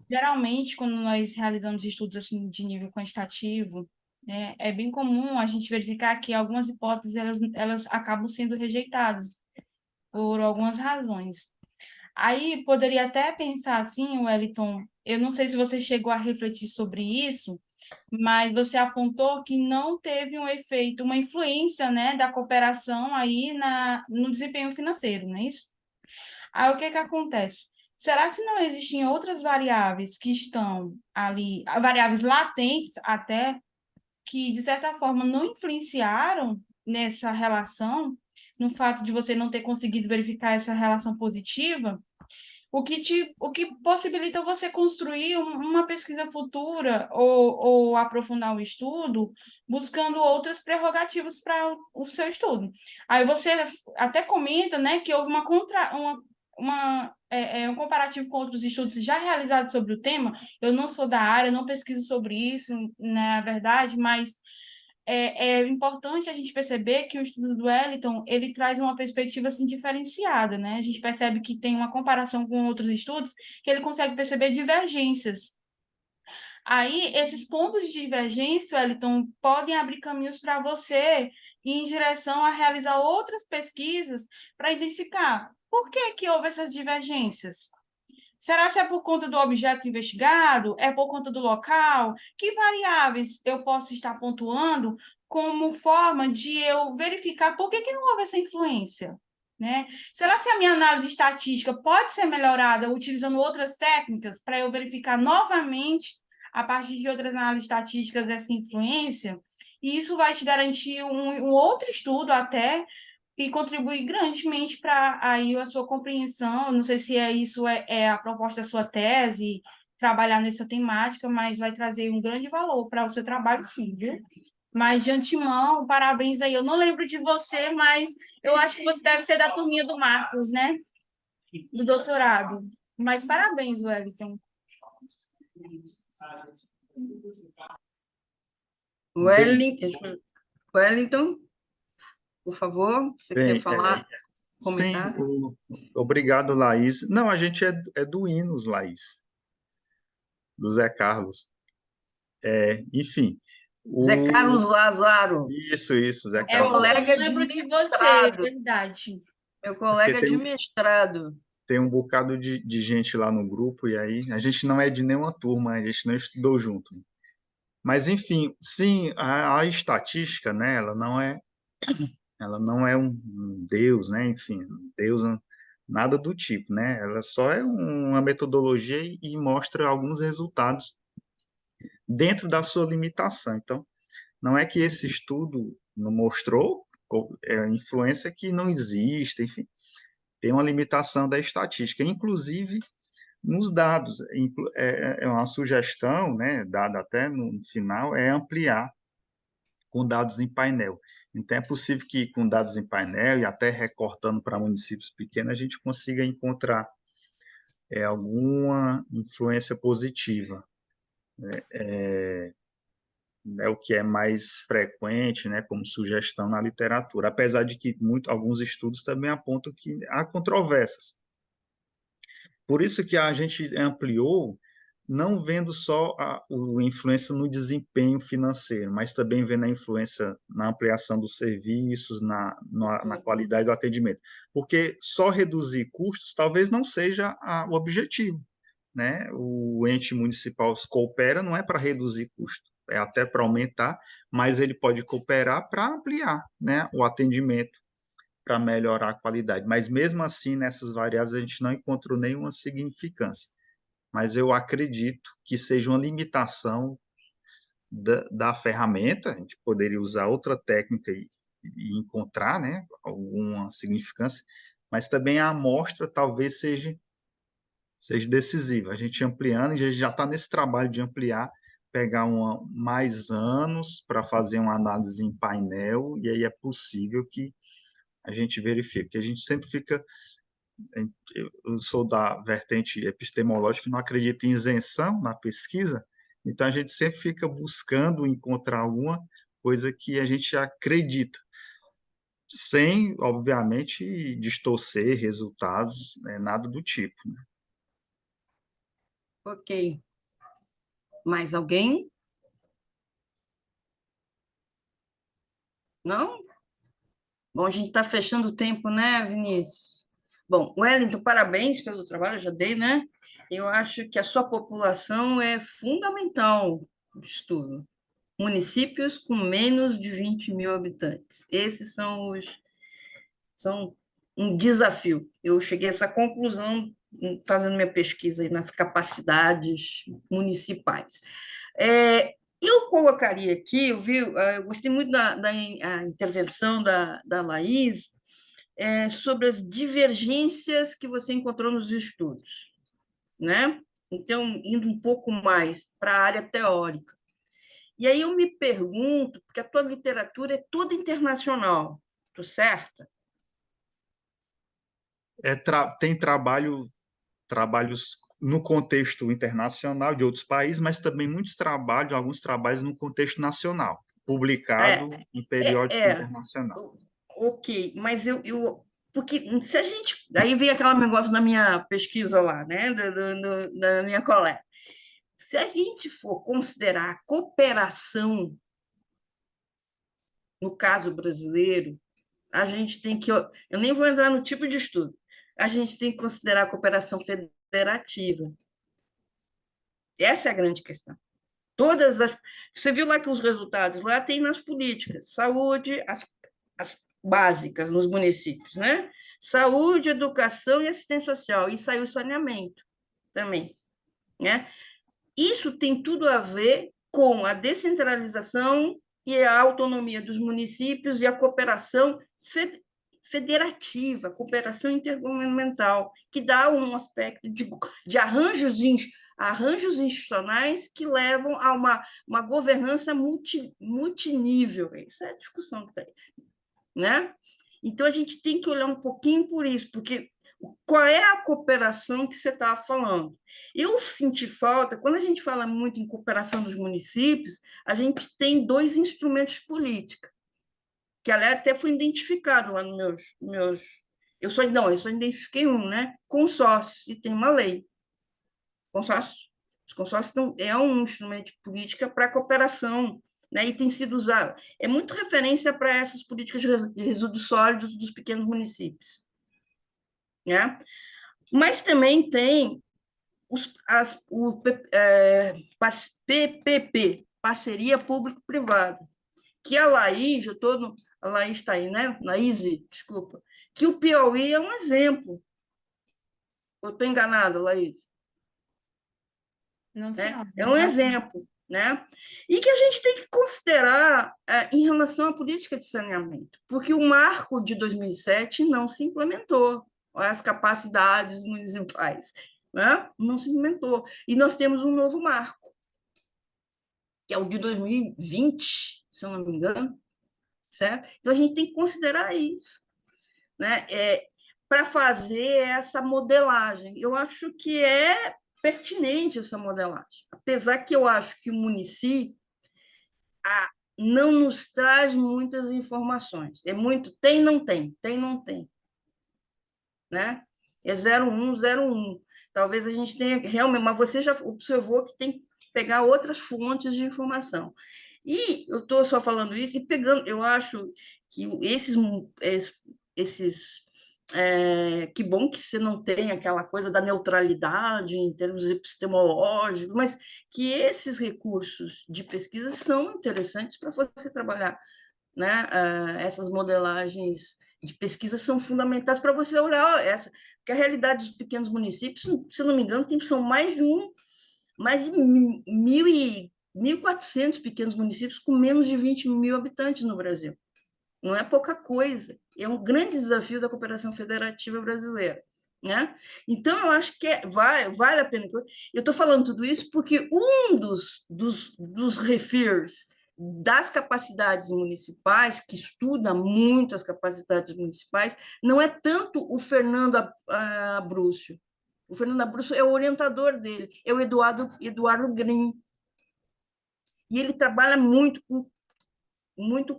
Geralmente, quando nós realizamos estudos assim, de nível quantitativo, né, é bem comum a gente verificar que algumas hipóteses elas acabam sendo rejeitadas por algumas razões. Aí poderia até pensar assim, Wellington, eu não sei se você chegou a refletir sobre isso, mas você apontou que não teve um efeito, uma influência, né, da cooperação aí no desempenho financeiro, não é isso? Aí o que que acontece? Será se não existem outras variáveis que estão ali, variáveis latentes até, que de certa forma não influenciaram nessa relação, no fato de você não ter conseguido verificar essa relação positiva? O que possibilita você construir uma pesquisa futura ou aprofundar o estudo, buscando outras prerrogativas para o seu estudo. Aí você até comenta, né, que houve um comparativo com outros estudos já realizados sobre o tema. Eu não sou da área, não pesquiso sobre isso, na verdade, mas é importante a gente perceber que o estudo do Wellington, ele traz uma perspectiva assim, diferenciada, né? A gente percebe que tem uma comparação com outros estudos, que ele consegue perceber divergências. Aí, esses pontos de divergência, Wellington, podem abrir caminhos para você ir em direção a realizar outras pesquisas para identificar por que que houve essas divergências. Será que é por conta do objeto investigado? É por conta do local? Que variáveis eu posso estar pontuando como forma de eu verificar por que que não houve essa influência? Né? Será que a minha análise estatística pode ser melhorada utilizando outras técnicas para eu verificar novamente, a partir de outras análises estatísticas, essa influência? E isso vai te garantir um outro estudo até e contribui grandemente para aí a sua compreensão. Não sei se é a proposta da sua tese, trabalhar nessa temática, mas vai trazer um grande valor para o seu trabalho, sim, viu? Mas de antemão, parabéns aí. Eu não lembro de você, mas eu acho que você deve ser da turminha do Marcos, né? Do doutorado. Mas parabéns, Wellington. Bem, Wellington, por favor, você quer bem, falar, sim, comentar? obrigado, Laís. Não, a gente é do Hinos, Laís, do Zé Carlos. Enfim, Zé o, Carlos Lázaro, isso, Zé É Carlos porque eu não colega Lázaro. de lembro de você, mestrado, verdade. meu É porque colega de tem, mestrado. tem um bocado de gente lá no grupo, e aí a gente não é de nenhuma turma, a gente não estudou junto. Mas, enfim, sim, a estatística, né, ela não é um Deus, né, enfim, Deus, nada do tipo, né, ela só é uma metodologia e mostra alguns resultados dentro da sua limitação. Então, não é que esse estudo não mostrou influência que não existe, enfim, tem uma limitação da estatística, inclusive nos dados. É uma sugestão, né, dada até no final, é ampliar com dados em painel. Então, é possível que com dados em painel e até recortando para municípios pequenos, a gente consiga encontrar alguma influência positiva. É o que é mais frequente, né, como sugestão na literatura, apesar de que alguns estudos também apontam que há controvérsias. Por isso que a gente ampliou, não vendo só a influência no desempenho financeiro, mas também vendo a influência na ampliação dos serviços, na qualidade do atendimento. Porque só reduzir custos talvez não seja o objetivo, né? O ente municipal coopera não é para reduzir custo, é até para aumentar, mas ele pode cooperar para ampliar, né, o atendimento, para melhorar a qualidade. Mas mesmo assim, nessas variáveis, a gente não encontrou nenhuma significância. Mas eu acredito que seja uma limitação da ferramenta, a gente poderia usar outra técnica e encontrar, né, alguma significância, mas também a amostra talvez seja decisiva. A gente ampliando, a gente já está nesse trabalho de ampliar, pegar mais anos para fazer uma análise em painel, e aí é possível que a gente verifique, que a gente sempre fica, eu sou da vertente epistemológica, não acredito em isenção na pesquisa, então a gente sempre fica buscando encontrar alguma coisa que a gente acredita, sem, obviamente, distorcer resultados, né, nada do tipo, né? Ok. Mais alguém? Não? Bom, a gente está fechando o tempo, né, Vinícius? Bom, Wellington, parabéns pelo trabalho, eu já dei, né? Eu acho que a sua população é fundamental de estudo. Municípios com menos de 20 mil habitantes. Esses são um desafio. Eu cheguei a essa conclusão fazendo minha pesquisa aí nas capacidades municipais. Eu colocaria aqui, eu gostei muito da intervenção da Laís, sobre as divergências que você encontrou nos estudos, né? Então, indo um pouco mais para a área teórica. E aí eu me pergunto, porque a tua literatura é toda internacional, estou certa? Tem trabalhos no contexto internacional de outros países, mas também alguns trabalhos no contexto nacional, É, publicado em é, periódico é. internacional. Ok, mas porque se a gente, aí vem aquele negócio da minha pesquisa lá, né, da minha colega. Se a gente for considerar a cooperação, no caso brasileiro, a gente tem que, eu nem vou entrar no tipo de estudo, a gente tem que considerar a cooperação federativa. Essa é a grande questão. Você viu lá que os resultados lá tem nas políticas, saúde, as básicas nos municípios, né? Saúde, educação e assistência social, e saiu o saneamento também, né? Isso tem tudo a ver com a descentralização e a autonomia dos municípios e a cooperação federativa, cooperação intergovernamental, que dá um aspecto de arranjos institucionais que levam a uma governança multinível. Essa é a discussão que tem, né? Então, a gente tem que olhar um pouquinho por isso, porque qual é a cooperação que você estava falando? Eu senti falta, quando a gente fala muito em cooperação dos municípios, a gente tem dois instrumentos de política, que aliás até foi identificado lá nos meus eu só identifiquei um, né? Consórcios, e tem uma lei. Consórcios. Os consórcios é um instrumento de política para a cooperação, né? E tem sido usado. É muito referência para essas políticas de resíduos sólidos dos pequenos municípios, né? Mas também tem o PPP, Parceria Público-Privada, que a Laís, a Laís está aí, né? Laís, desculpa, que o Piauí é um exemplo. Eu estou enganada, Laís? Não, Né? senhora. É um exemplo, né? E que a gente tem que considerar em relação à política de saneamento, porque o marco de 2007 não se implementou, as capacidades municipais, né? Não se implementou. E nós temos um novo marco, que é o de 2020, se eu não me engano, certo? Então a gente tem que considerar isso, né? Para fazer essa modelagem. Eu acho que é pertinente essa modelagem, apesar que eu acho que o município não nos traz muitas informações. É muito tem, não tem, tem, não tem, né? É 0101. Talvez a gente tenha realmente, mas você já observou que tem que pegar outras fontes de informação. E eu estou só falando isso e pegando, eu acho que esses que bom que você não tem aquela coisa da neutralidade em termos epistemológicos, mas que esses recursos de pesquisa são interessantes para você trabalhar, né? Essas modelagens de pesquisa são fundamentais para você olhar porque a realidade dos pequenos municípios, se eu não me engano, são mais de 1.400 pequenos municípios com menos de 20 mil habitantes no Brasil. Não é pouca coisa. É um grande desafio da cooperação federativa brasileira, né? Então, eu acho que vale a pena. Eu estou falando tudo isso porque um dos refers das capacidades municipais, que estuda muito as capacidades municipais, não é tanto o Fernando Abrúcio. O Fernando Abrúcio é o orientador dele, é o Eduardo Green. E ele trabalha muito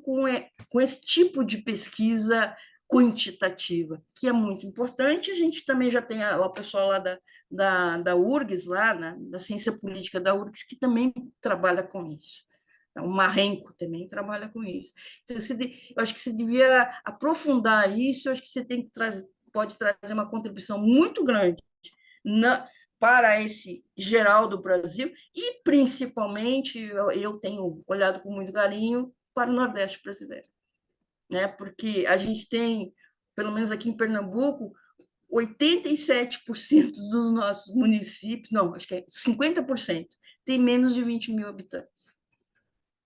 com esse tipo de pesquisa quantitativa, que é muito importante. A gente também já tem o pessoal lá da URGS, lá, da ciência política da URGS, que também trabalha com isso. O Marrenco também trabalha com isso. Então, eu acho que você devia aprofundar isso, eu acho que você tem que pode trazer uma contribuição muito grande para esse geral do Brasil e, principalmente, eu tenho olhado com muito carinho para o Nordeste brasileiro, né? Porque a gente tem, pelo menos aqui em Pernambuco, 87% dos nossos municípios, não, acho que é 50%, tem menos de 20 mil habitantes.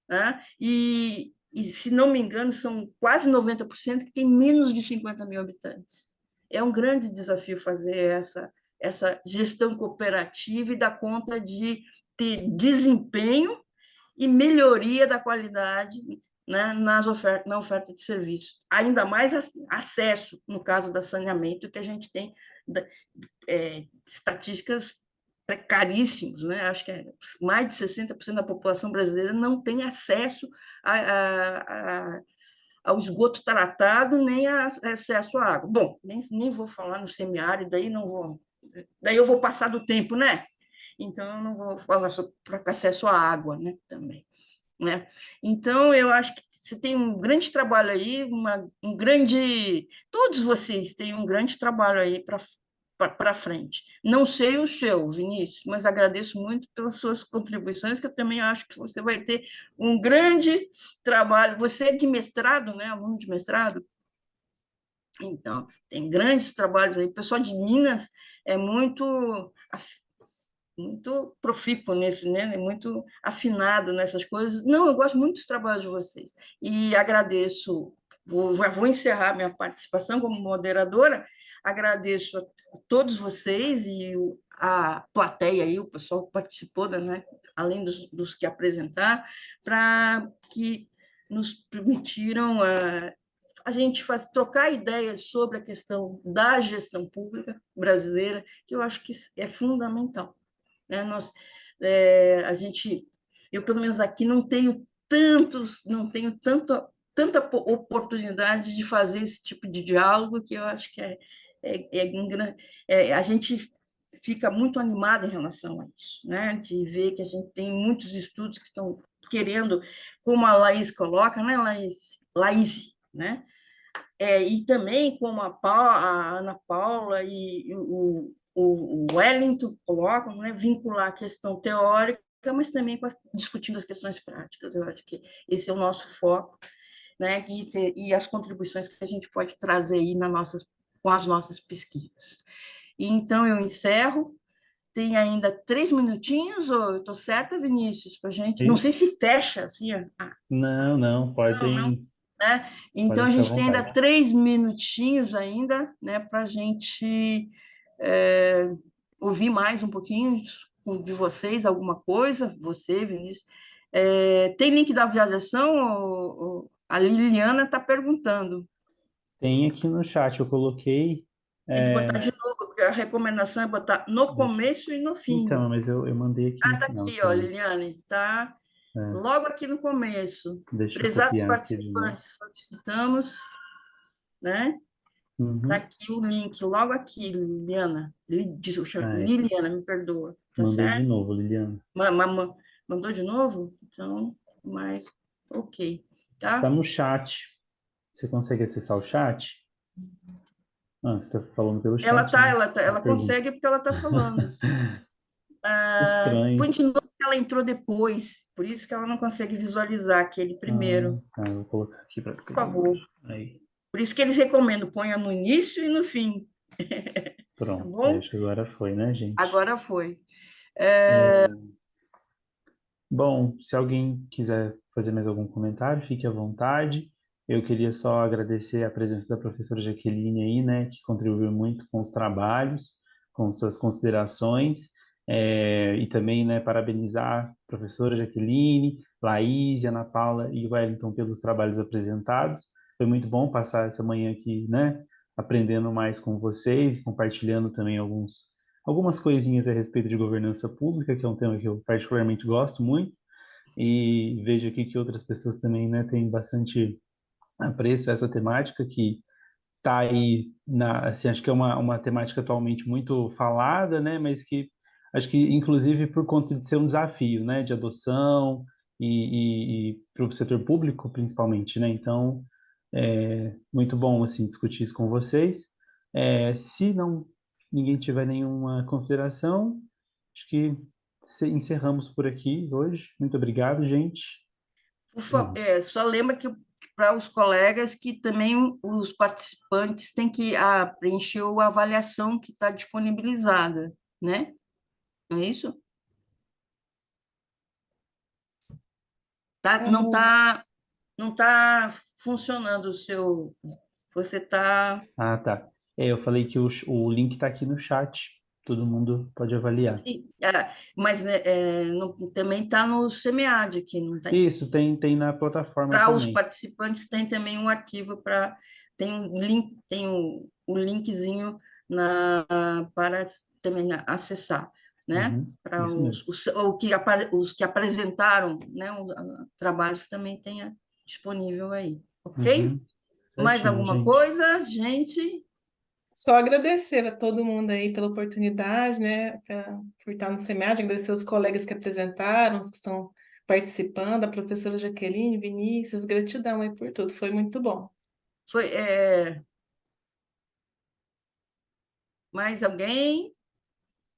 Né? E, se não me engano, são quase 90% que tem menos de 50 mil habitantes. É um grande desafio fazer essa gestão cooperativa e dar conta de ter desempenho e melhoria da qualidade, né, na oferta de serviço. Ainda mais acesso, no caso da saneamento, que a gente tem estatísticas caríssimos, né? Acho que mais de 60% da população brasileira não tem acesso ao esgoto tratado, nem acesso à água. Bom, nem vou falar no semiárido, daí eu vou passar do tempo, né? Então, eu não vou falar sobre acesso à água, né, também. Né? Então, eu acho que você tem um grande trabalho aí, todos vocês têm um grande trabalho aí para frente. Não sei o seu, Vinícius, mas agradeço muito pelas suas contribuições, que eu também acho que você vai ter um grande trabalho. Você é de mestrado, né? Aluno de mestrado? Então, tem grandes trabalhos aí. O pessoal de Minas é muito profícuo nesse, né? Muito afinado nessas coisas. Não, eu gosto muito dos trabalhos de vocês. E agradeço, vou encerrar minha participação como moderadora, agradeço a todos vocês e a plateia aí, o pessoal que participou, né? Além dos que apresentaram, para que nos permitiram a gente trocar ideias sobre a questão da gestão pública brasileira, que eu acho que é fundamental. Né? Eu, pelo menos aqui, não tenho tanta oportunidade de fazer esse tipo de diálogo, que eu acho que a gente fica muito animado em relação a isso, né? De ver que a gente tem muitos estudos que estão querendo, como a Laís coloca, né, Laís, né? E também como a Ana Paula e o Wellington colocam, né, vincular a questão teórica, mas também discutindo as questões práticas. Eu acho que esse é o nosso foco, né, e as contribuições que a gente pode trazer aí com as nossas pesquisas. Então, eu encerro. Tem ainda 3 minutinhos, ou eu estou certa, Vinícius, para a gente? Não sei se fecha, assim. Não, não, podem, né? Então, a podem ficar à gente tem ainda vontade. 3 minutinhos ainda, né, para a gente ouvir mais um pouquinho de vocês, alguma coisa, você, Vinícius. Tem link da avaliação? A Liliana está perguntando. Tem aqui no chat, eu coloquei. Tem que botar de novo, porque a recomendação é botar no começo e no fim. Então, mas eu mandei aqui no Tá final aqui, ó, também. Liliane, tá logo aqui no começo. Deixa eu Prezados copiar aqui de novo. participantes, solicitamos, né? Uhum. Tá aqui o link, logo aqui, Liliana. Liliana, me perdoa. Tá Mandei certo? de novo, Liliana. Mandou de novo? Então, mas ok, tá? Tá no chat. Você consegue acessar o chat? Ah, você está falando pelo chat, né? Ela consegue porque ela tá falando. Estranho. Põe de novo que ela entrou depois, por isso que ela não consegue visualizar aquele primeiro. Tá, eu vou colocar aqui para ficar Por favor. Aí. Por isso que eles recomendam, ponha no início e no fim. Pronto, Tá bom? acho que agora foi, né, gente? Agora foi. Bom, se alguém quiser fazer mais algum comentário, fique à vontade. Eu queria só agradecer a presença da professora Jaqueline aí, né, que contribuiu muito com os trabalhos, com suas considerações, e também, né, parabenizar a professora Jaqueline, Laís, Ana Paula e Wellington pelos trabalhos apresentados. Foi muito bom passar essa manhã aqui, né, aprendendo mais com vocês e compartilhando também algumas coisinhas a respeito de governança pública, que é um tema que eu particularmente gosto muito, e vejo aqui que outras pessoas também, né, têm bastante apreço a essa temática, que está aí, assim, acho que é uma temática atualmente muito falada, né, mas que acho que, inclusive, por conta de ser um desafio, né, de adoção e para o setor público, principalmente, né, então, muito bom, assim, discutir isso com vocês. Se não ninguém tiver nenhuma consideração, acho que encerramos por aqui hoje. Muito obrigado, gente. Só lembra que para os colegas que também os participantes têm que preencher a avaliação que está disponibilizada, né? Não é isso? Tá Não bom. não tá funcionando o seu. Você está. Ah, tá. Eu falei que o link está aqui no chat. Todo mundo pode avaliar. Mas né, também está no SEMEAD aqui, não tem? Isso, tem na plataforma Para os também. participantes tem também um arquivo para. Tem um link, tem o linkzinho para também acessar, né? Uhum, Para isso mesmo. os que apresentaram, né? Trabalhos também tenha disponível aí, ok? Uhum, Mais certinho, alguma gente. coisa, gente? Só agradecer a todo mundo aí pela oportunidade, né, por estar no SEMEAD, agradecer os colegas que apresentaram, os que estão participando, a professora Jaqueline, Vinícius, gratidão aí por tudo, foi muito bom. Foi, mais alguém?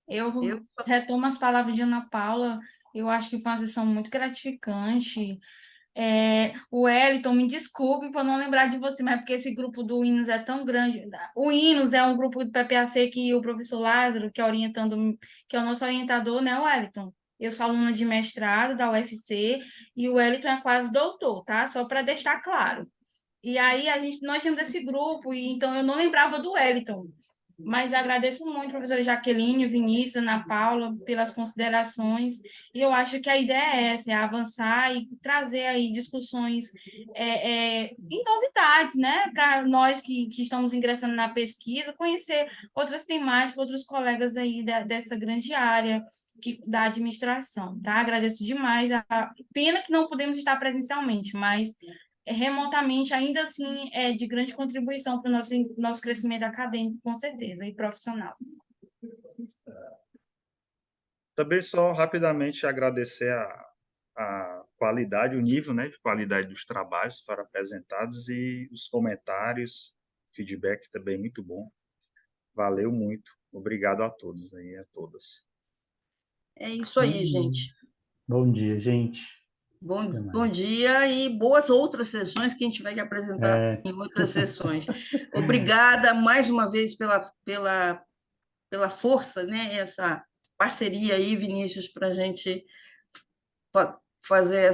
Eu Eu retomo as palavras de Ana Paula, eu acho que foi uma sessão muito gratificante. O Wellington, me desculpe por não lembrar de você, mas porque esse grupo do Hinos é tão grande. O Hinos é um grupo do PPAC que o professor Lázaro, que é orientando, que é o nosso orientador, né, Wellington? Eu sou aluna de mestrado da UFC e o Wellington é quase doutor, tá? Só para deixar claro. E aí nós temos esse grupo, e então eu não lembrava do Wellington. Mas agradeço muito, professora Jaqueline, Vinícius, Ana Paula, pelas considerações. E eu acho que a ideia é essa, é avançar e trazer aí discussões em novidades, né? Para nós que estamos ingressando na pesquisa, conhecer outras temáticas, outros colegas aí dessa grande área da administração, tá? Agradeço demais. Pena que não podemos estar presencialmente, mas remotamente, ainda assim, é de grande contribuição para o nosso crescimento acadêmico, com certeza, e profissional. Também só rapidamente agradecer a qualidade, o nível, né, de qualidade dos trabalhos para apresentados e os comentários, feedback também muito bom. Valeu muito. Obrigado a todos aí, a todas. É isso aí, gente. Bom dia, gente. Até Bom mais. dia e boas outras sessões que a gente vai apresentar É, em outras sessões. Obrigada mais uma vez pela força, né? Essa parceria aí, Vinícius, para a gente fazer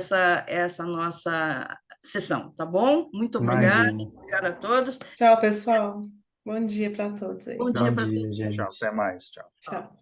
essa nossa sessão, tá bom? Muito obrigada, imagina. obrigada a todos. Tchau, pessoal. Bom dia para todos aí. Bom dia Bom para dia, todos. Tchau, gente. até mais. Tchau. Tchau.